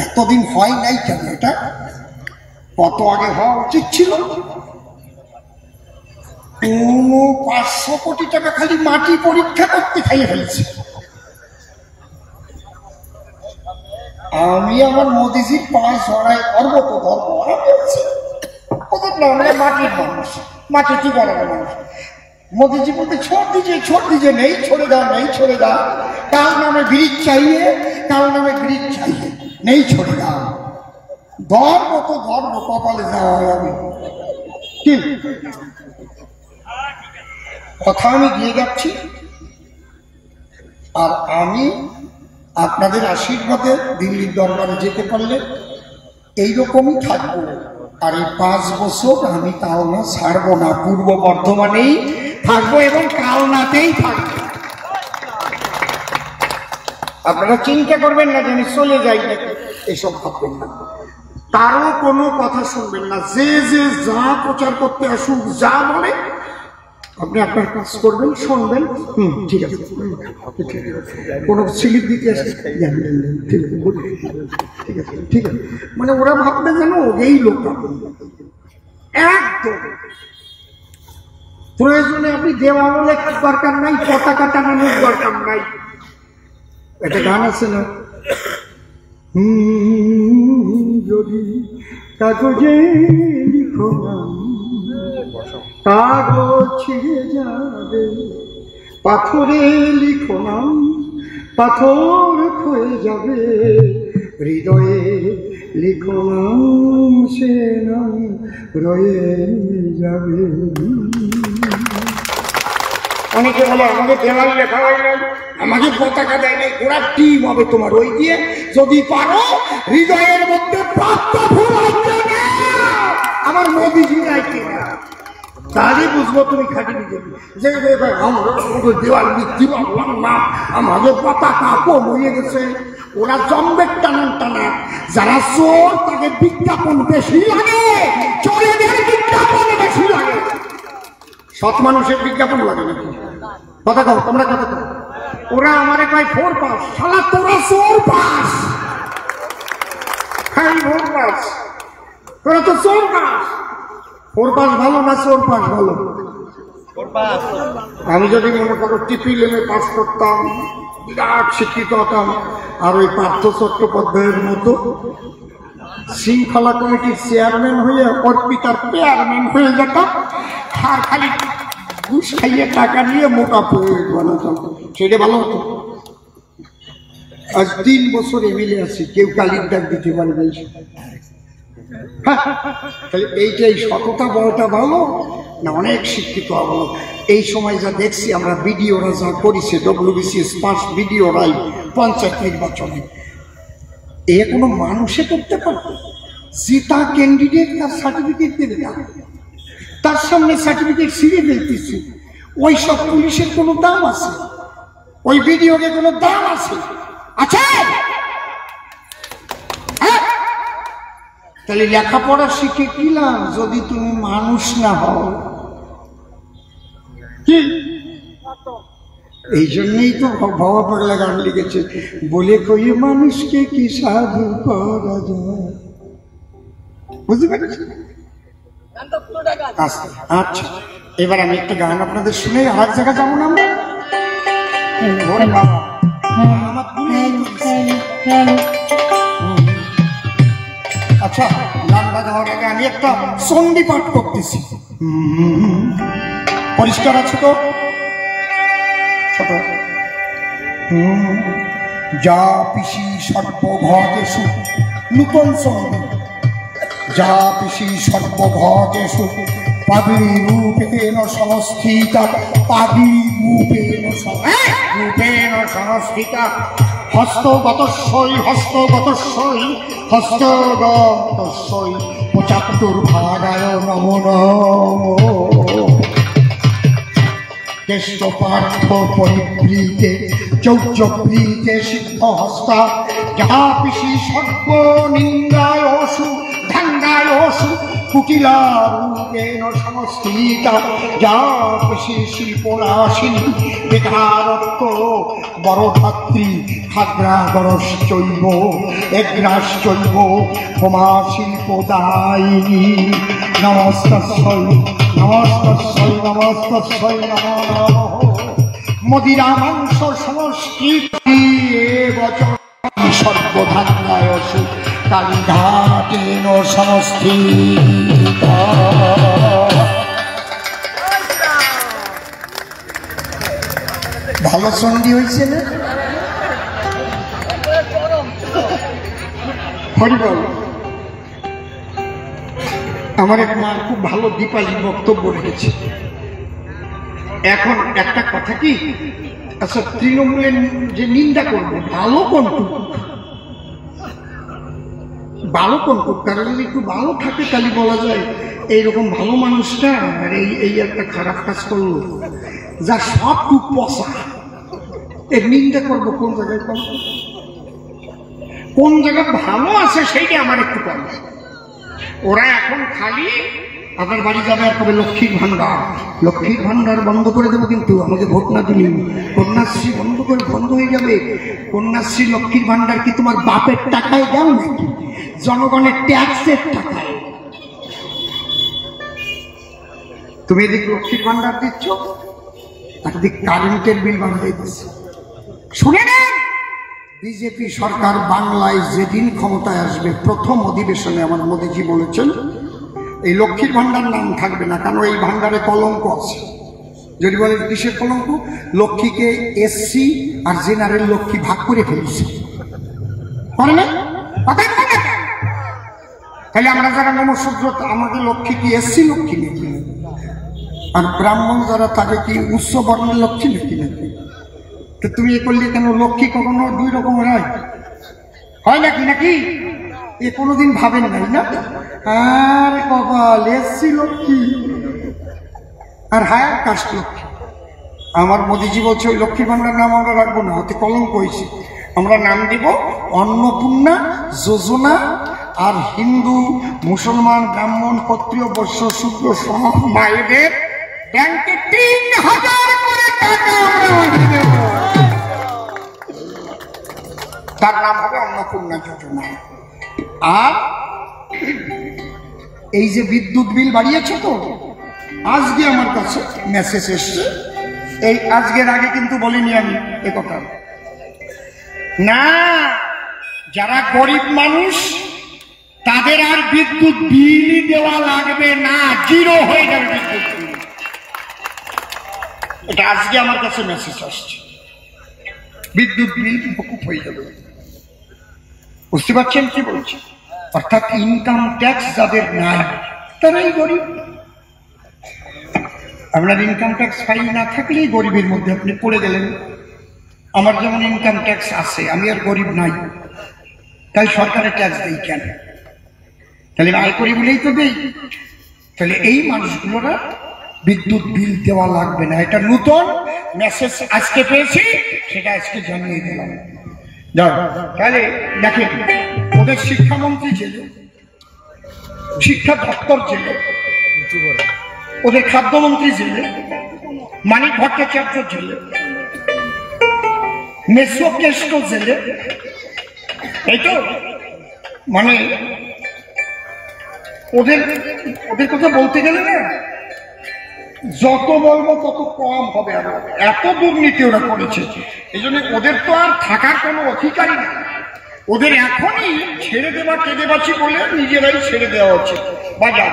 এতদিন হয় নাই কেন? এটা কত আগে হওয়া উচিত ছিল। 500 কোটি টাকা খালি মাটি পরীক্ষা করতে খাইয়ে ফেলছে। আমি আমার মোদিজির পাঁচ জড়াই ধর্ম তো ধর্ম ওদের না, আমরা মাটির মানুষ, মাটি কি বলার মানুষ। मोदी बोलते छोड़ दीजिए नहीं छोड़ेगा नहीं छोड़ेगा, काल नामे ब्रिज चाहिए, काल नामे ब्रिज चाहिए, नहीं छोड़ेगा। धर्म तो धर्म कपाले जाओ कि কথা আমি দিয়ে যাচ্ছি। আর আমি আপনাদের আশীর্বাদে দিল্লির দরবারে যেতে পারলে এইরকমই থাকবো। আর এই 5 বছর আমি কালনা ছাড়বো না, পূর্ব বর্ধমানেই থাকবো এবং কালনাতেই থাকবো। আপনারা চিন্তা করবেন না যে আমি চলে যাই নাকি, এসব ভাববেন না, কারো কোনো কথা শুনবেন না। যে যে যা প্রচার করতে আসুক, যা বলে আপনি আপনার কাজ করবেন, শুনবেন, ঠিক আছে, কোনো স্লিপ দিতে আসে ঠিক আছে ঠিক আছে, মানে ওরা ভাববে যেন এই লোক একদম প্রয়োজনে আপনি দেওয়াল লেখার দরকার নাই, পতাকা টানানোর দরকার নাই। একটা গান আছে না, যদি কাগজে লিখো না কাগজ ছিঁড়ে যাবে, পাথরে লিখো না পাথর ক্ষয়ে যাবে, হৃদয়ে লিখো নাম সে নাম রয়ে যাবে। অনেকে বলে আমাকে দেওয়াল লেখা হয় নাই, আমাকে পতাকা দেয় নাই, ওরা টিম হবে তোমার ওই দিয়ে। যদি পারো হৃদয়ের মধ্যে আমার মোদিজি নাই কিনা, তাহলে বুঝবো তুমি খাটি নিজে যে দেওয়াল বৃদ্ধি পারলাম না, আমাদের পতাকা কম হয়ে গেছে। ওরা জম্বের টানান টানা, যারা চোর তাকে বিজ্ঞাপন বেশি লাগে, চোরেদের বিজ্ঞাপন বেশি লাগে, সৎ মানুষের বিজ্ঞাপন লাগে নাকি? কথা কও তোমরা, কথা কও। ওরা আমারে কয় 4 পাস, শালা তোরা 4 পাস, খাই 4 পাস, তোরা তো 4 পাস। 4 পাস ভালো না 4 পাস ভালো? আমি যদি মনে করো টিপিলেমে পাস করতাম, বিরাট শিক্ষিত হতাম, আর ওই পার্থ চট্টোপাধ্যায়ের মতো শৃঙ্খলা কমিটির চেয়ারম্যান হয়ে অর্পিতার চেয়ারম্যান হয়ে যেতাম, আর খালি ঘুষ খাইয়ে টাকা নিয়ে মোটা বানাতাম, সেটা ভালো হতো। আজ 3 বছর এমএলএ আছি, কেউ কালির ডাক দিতে পারে নাই। তাহলে এইটাই সততা বড়টা ভালো না অনেক শিক্ষিত হবো? এই সময় যা দেখছি আমরা, ভিডিওরা যা করেছে, WBCS পাস ভিডিওরাই পঞ্চায়েত নির্বাচনে, এ কোনো মানুষে করতে পারবে? জিতা ক্যান্ডিডেট তার সার্টিফিকেট দেবে না, তার সামনে সার্টিফিকেট ছিঁড়ে ফেলতেছে। ওই সব পুলিশের কোনো দাম আছে? ওই ভিডিওর কোনো দাম আছে? আচ্ছা, তাহলে লেখাপড়া শিখে কি লাভ যদি তুমি মানুষ না হও? কি এই জন্যই তো বাবা পাগলা গান লিখেছে, বলে কই মানুষকে কি সাধু করা যায়। বুঝতে পেরেছি? আচ্ছা, এবার আমি একটা গান আপনাদের শুনে আর এক জায়গা যাবো না আমরা। আচ্ছা, গান বাজানোর আগে আমি একটা সন্ধি পাঠ করতেছি, পরিষ্কার আছে তো? ছোট যা পিসি সর্বভগেষু, নূতন সন্ধি, যা পিসি সর্বভগেষু পাবি রূপেণ সংস্থিতা, পাবি রূপেণ সংস্থিতা, হস্তগতস্যই হস্তগতস্যই হস্তগতস্যই 75 ভাগায় নমো নমো। কেষ্ট পার্থ পরিবৃতে চৌর্যপ্রীতে সিদ্ধ হস্তা, যা পিসি সর্বনিন্দায় অসু ধাঙ্গায় অসু কুটিলারূপেণ সংস্থিতা যা কৃষি শিল্পনাশিনী বেকারত্ব বরধাত্রী খাগ্রাগরশ্চৈব এগ্রাশ্চৈব হোমা শিল্পদায়িনী নমস্তস্যৈ নমস্তস্যৈ নমস্তস্যৈ নমো নমঃ মদিরা মাংস সংস্কৃতি বচন সর্বধান্যায়সু কালীঘাটেন সংস্থিত। ভালো সন্ধি হয়েছে না? হরিবল। আমার এক মা খুব ভালো দীপালি বক্তব্য রেখেছে। এখন একটা কথা কি, আচ্ছা তৃণমূলের যে নিন্দা করবো ভালো কোনটুকু, ভালো কোনটুকু, কারণ যদি একটু ভালো থাকে তাহলে বলা যায় এইরকম ভালো মানুষটা আর এই একটা খারাপ কাজ করলো, যা সবটুক পচা, এর নিন্দা করবো কোন জায়গায় কম, কোন জায়গায় ভালো আছে সেইটা আমার একটু কম। ওরা এখন খালি আপনার বাড়ি যাবে আর কবে লক্ষ্মীর ভান্ডার, লক্ষ্মীর ভান্ডার বন্ধ করে দেবো, কিন্তু আমাকে ভোট না দিলে কন্যাশ্রী বন্ধ হয়ে যাবে। কন্যাশ্রী লক্ষ্মীর ভান্ডার কি তোমার বাপের টাকায় দাও নাকি জনগণের ট্যাক্সের টাকায়? তুমি এদিকে লক্ষ্মীর ভান্ডার দিচ্ছ, একদিক কারেন্টের বিল বাড়াই দিচ্ছে। শুনে নেন, বিজেপি সরকার বাংলায় যেদিন ক্ষমতায় আসবে প্রথম অধিবেশনে আমার মোদীজি বলেছেন এই লক্ষ্মীর ভান্ডার নাম থাকবে না, কারণ এই ভান্ডারে কলঙ্ক আছে। যদি বলে কিসের কলঙ্ক? লক্ষ্মীকে এসসি আর জেনারেল লক্ষ্মী ভাগ করে ফেলছে, করে না? তাহলে আমরা যারা নমশূদ্র আমাদের লক্ষ্মী কি এসসি লক্ষ্মী নাকি? আর ব্রাহ্মণ যারা তাকে কি উচ্চ বর্ণের লক্ষ্মী নাকি? তো তুমি এ করলে কেন? লক্ষ্মী কখনো দুই রকমের হয় নাকি? নাকি এ কোনোদিন ভাবেন নাই না? আর কপাল এসসি লক্ষ্মী আর হায়ার কাস্ট লক্ষ্মী। আমার মোদীজি বলছে ওই লক্ষ্মীর ভান্ডার নাম আমরা রাখবো না, হতে কলঙ্ক হয়েছে। আমরা নাম দিব অন্নপূর্ণা যোজনা, আর হিন্দু মুসলমান ব্রাহ্মণ ক্ষত্রিয় বৈশ্য শূদ্র সব মায়েদের ব্যাংকে ৩,০০০ করে টাকা আমরা দেব, তার নাম হবে অন্নপূর্ণা যোজনা। আর এই যে বিদ্যুৎ বিল বাড়িয়েছে, তো আজকে আমার কাছে মেসেজ এসছে, এই আজকের আগে কিন্তু বলিনি আমি এ কথা না, যারা গরিব মানুষ তাদের আর বিদ্যুৎ বিলই দেওয়া লাগবে না, জিরো হয়ে যাবে বিদ্যুৎ বিল। এটা আজকে আমার কাছে মেসেজ আসছে, বিদ্যুৎ বিল মকুব হয়ে যাবে। বুঝতে পারছেন কি বলছি? অর্থাৎ ইনকাম ট্যাক্স যাদের নাই তারাই গরিব। আপনার ইনকাম ট্যাক্স ফাইল না থাকলেই গরিবের মধ্যে আপনি পড়ে গেলেন। আমার যেমন ইনকাম ট্যাক্স আছে, আমি আর গরিব নাই, তাই সরকারের ট্যাক্স দেই কেন? তাহলে আয় করি বলেই তো দেই। তাহলে এই মানুষগুলোরা বিদ্যুৎ বিল দেওয়া লাগবে না, এটা নতুন মেসেজ আজকে পেয়েছি, সেটা আজকে জানিয়ে দিলাম। তাহলে দেখেন, ওদের শিক্ষামন্ত্রী জেলে, শিক্ষা দপ্তর জেলে, ওদের খাদ্যমন্ত্রী জেলে, মানিক ভট্টাচার্য জেলে, মেসোকেষ্ট জেলে। এই তো মানে ওদের কথা বলতে গেলে না, যত বলবো তত কম হবে। আর এত দুর্নীতি ওরা করেছে, এই জন্য ওদের তো আর থাকার কোনো অধিকারই নেই। ওদের এখনই ছেড়ে দেওয়া কেঁদে বাঁচি বলে নিজেরাই ছেড়ে দেওয়া উচিত। বাজার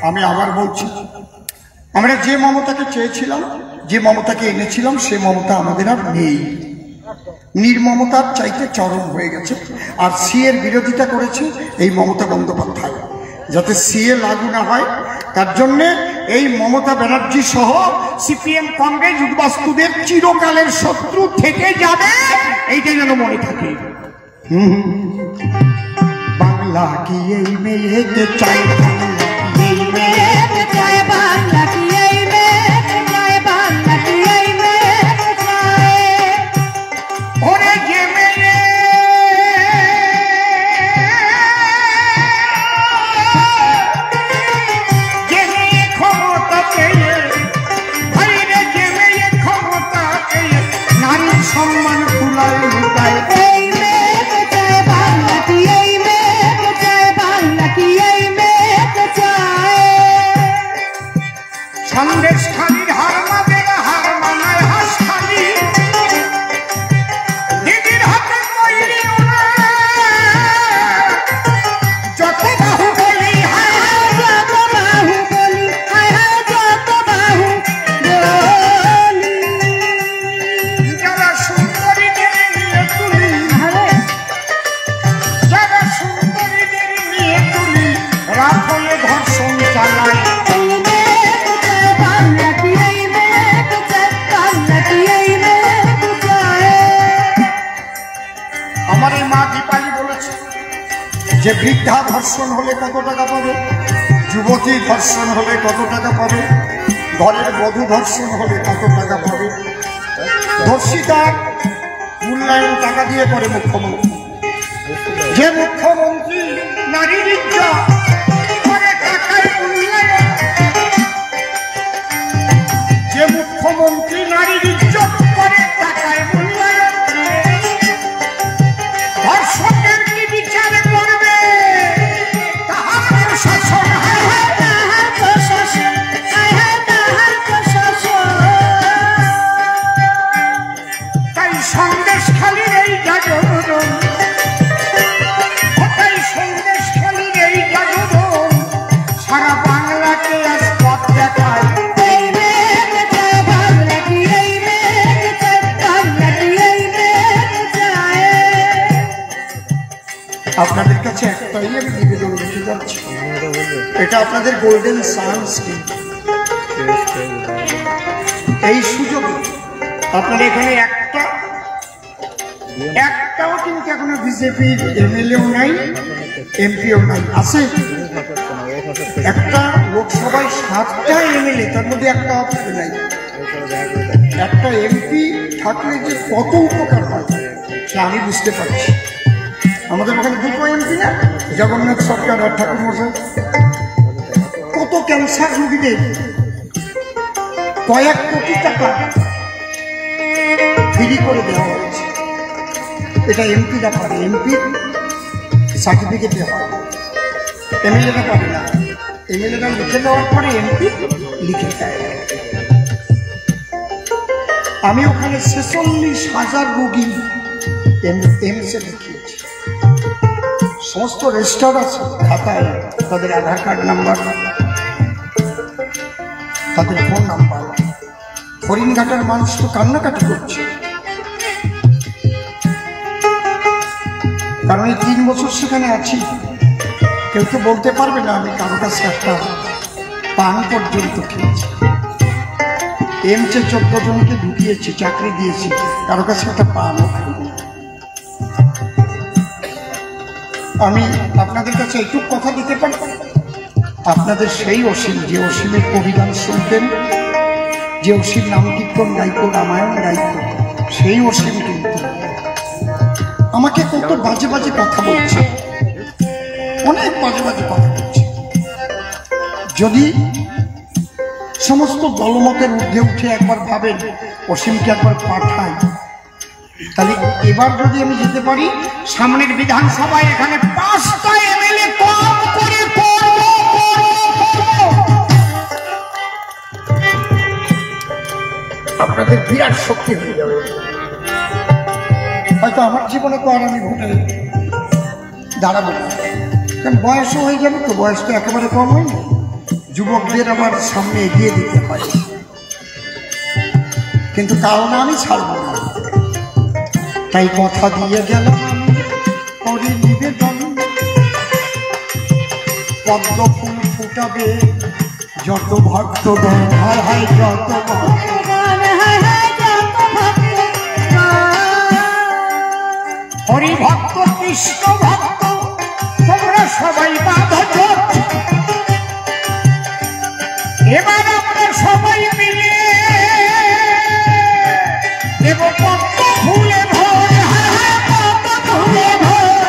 আমি আবার বলছি, আমরা যে মমতাকে চেয়েছিলাম, যে মমতাকে এনেছিলাম, সে মমতা আমাদের আর নেই। নির্মমতার চাইতে চরম হয়ে গেছে। আর সিএর বিরোধিতা করেছে এই মমতা বন্দ্যোপাধ্যায়, যাতে সিএ লাগু না হয় তার জন্যে এই মমতা ব্যানার্জি সহ সিপিএম কংগ্রেস উদ্বাস্তুদের চিরকালের শত্রু থেকে যাবে, এইটাই যেন মনে থাকে। বাংলা কি এই মেয়েকে চাই, এই মেয়েকে চাই, বাংলা কি এই মেয়েকে চাই, বাংলা কি এই মেয়েকে চাই। ওরে যে মেয়ে যে মেয়ে ক্ষমতা পেয়ে, ভাইরে যে মেয়ে ক্ষমতা পেয়ে নারীর সম্মান তুলায় লুটায়, এই মেয়েকে চাই, বাংলা কি এই মেয়েকে চাই, বাংলা কি এই মেয়েকে চাই। সন্দেশ খালির হার মাদের হার মানায় হাস খালি, দিদির হাতে তৈরি যত বাহু বলি, হায় হায় যত বাহু বলি, হায় হায় যত বাহু বলি। যারা সুন্দরীদের নিয়ে তুলি, যারা সুন্দরীদের নিয়ে তুলি, রাত হলে ধর্ষণ চালায়। আমার এই মা দীপালি বলেছে যে বৃদ্ধা ধর্ষণ হলে কত টাকা পাবে, যুবতী ধর্ষণ হলে কত টাকা পাবে, ঘরের বধূ ধর্ষণ হলে কত টাকা পাবে। ধর্ষিতার মূল্যায়ন টাকা দিয়ে করে মুখ্যমন্ত্রী। যে মুখ্যমন্ত্রী নারীর ইজ্জত করে টাকায় মূল্যায়ন, যে মুখ্যমন্ত্রী নারীর ইজ্জত করে টাকায় মূল্যায়ন, ধর্ষকের কি বিচার করবে তাহার প্রশাসন, হায় হায় তাহার প্রশাসন, হায় হায় তাহার প্রশাসন। তাই সন্দেশ খালির এই জাগরণ, তাই সন্দেশ খালির এই জাগরণ সারা বাংলাকে আজ পথ দেখায়। এই মেয়েকে চাই, বাংলা কি এই মেয়েকে চাই, বাংলা কি এই মেয়েকে চাই। আপনাদের কাছে একটাই আমি নিবেদন রেখে যাচ্ছি, এটা আপনাদের গোল্ডেন চান্স। এই সুযোগে আপনারা এখানে একটাও কিন্তু এখনো বিজেপির এমএলএও নাই, এমপিও নাই, আছে একটা লোকসভায় 7টা এমএলএ, তার মধ্যে একটা অফিসে নাই। একটা এমপি থাকলে যে কত উপকার হয় সে আমি বুঝতে পারছি। আমাদের ওখানে 2টো এমপি না, জগন্নাথ সরকার আর ঠাকুর মশাই, কত ক্যান্সার রোগীদের কয়েক কোটি টাকা ফ্রি করে দেওয়া হয়েছে। এটা এমপিরা পাবে, এমপি সার্টিফিকেট দেওয়া হয়, এমএলএরা পাবে না। এমএলএরা লিখে দেওয়ার পরে এমপি লিখে দেয়। আমি ওখানে 46,000 রোগী এমসে দেখিয়েছি। সমস্ত রেজিস্টার আছে খাতায়, তাদের আধার কার্ড নাম্বার, তাদের ফোন নাম্বার। হরিণঘাটার মানুষ তো কান্নাকাটি করছে, কারণ এই 3 বছর সেখানে আছি। কেউ তো বলতে পারবে না আমি কারো কাছে একটা পান পর্যন্ত খেয়েছি। এমসে 14 জনকে ঢুকিয়েছি, চাকরি দিয়েছি, কারো কাছে একটা পানও খাইনি। আমি আপনাদের কাছে একটু কথা দিতে পারি, আপনাদের সেই অসীম, যে অসীমের কবিগান শুনতেন, যে অসীম নাম কীর্তন গাইতো, রামায়ণ গাইতো, সেই অসীম কিন্তু আমাকে কত বাজে বাজে কথা বলছে, অনেক বাজে বাজে কথা বলছে। যদি সমস্ত দলমতের ঊর্ধ্বে উঠে একবার ভাবেন অসীমকে একবার পাঠাই, তাহলে এবার যদি আমি যেতে পারি সামনের বিধানসভায়, এখানে 5টা এমএলএ কম করে আপনাদের বিরাট শক্তি হয়ে যাবে। হয়তো আমার জীবনে তো আর আমি ভোটে দাঁড়াবো না, কারণ বয়সও হয়ে যাবে, তো বয়স তো একেবারে কম হয়নি, যুবকদের আমার সামনে এগিয়ে দিতে হয়, কিন্তু কারণ আমি ছাড়ব না। তাই কথা দিয়ে গেলাম আমি করি নিবেদন, পদ্ম ফুল ফুটাবে যত ভক্তগণ, হায় হায় যত হরি ভক্ত কৃষ্ণ ভক্ত তোমরা সবাই বাঁধো জোট। এবার আমরা সবাই মিলে দেব পদ্ম ফুলে ভোর, পদ্ম ফুলে ভোর,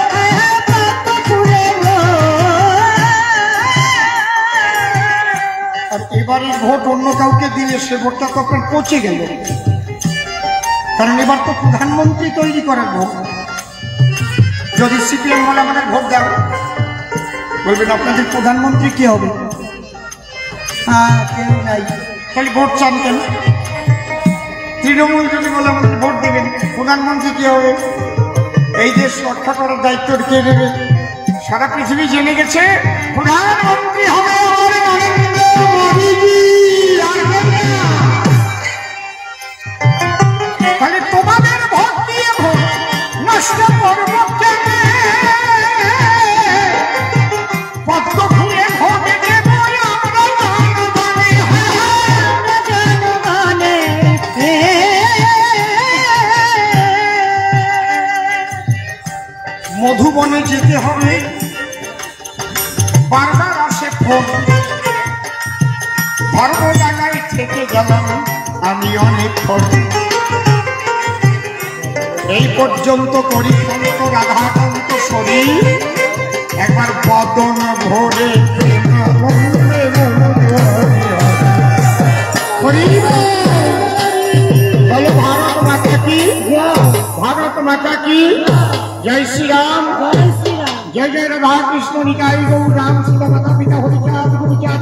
পদ্ম ফুলে ভোর। আর এবারের ভোট অন্য কাউকে দিলে সে ভোটটা তো আপনার পচে গেল, কারণ এবার তো প্রধানমন্ত্রী তৈরি করার ভোট। যদি সিপিএম বলে আমাদের ভোট দাও, বলবেন আপনাদের প্রধানমন্ত্রী কি হবে? হ্যাঁ, কেউ নাই, তাহলে ভোট চান কেন? তৃণমূল যদি বলে আমাদের ভোট দেবেন, প্রধানমন্ত্রী কি হবে? এই দেশ রক্ষা করার দায়িত্ব কে নেবে? সারা পৃথিবী জেনে গেছে প্রধানমন্ত্রী হবে নরেন্দ্র মোদীজি। তাহলে তোমাদের ভোট দিয়ে ভোট নষ্ট করবো কেন? পদ্ম ফুলে ভোট দেব আমরা জনগণে। মধুবনে যেতে হবে, বারবার আসে ফোন, ধর্মডাঙ্গায় থেকে গেলাম আমি অনেকক্ষণ। এই পর্যন্ত করি কান্ত রাধাকান্ত শরীর, একবার বদন ভরে বলো ভারত মাতা কি, ভারত মাতা কি, জয় শ্রীরাম, জয় শ্রীরাম। जय जय राधा कृष्ण निकाय गौर राम सीता माता पिता होलिका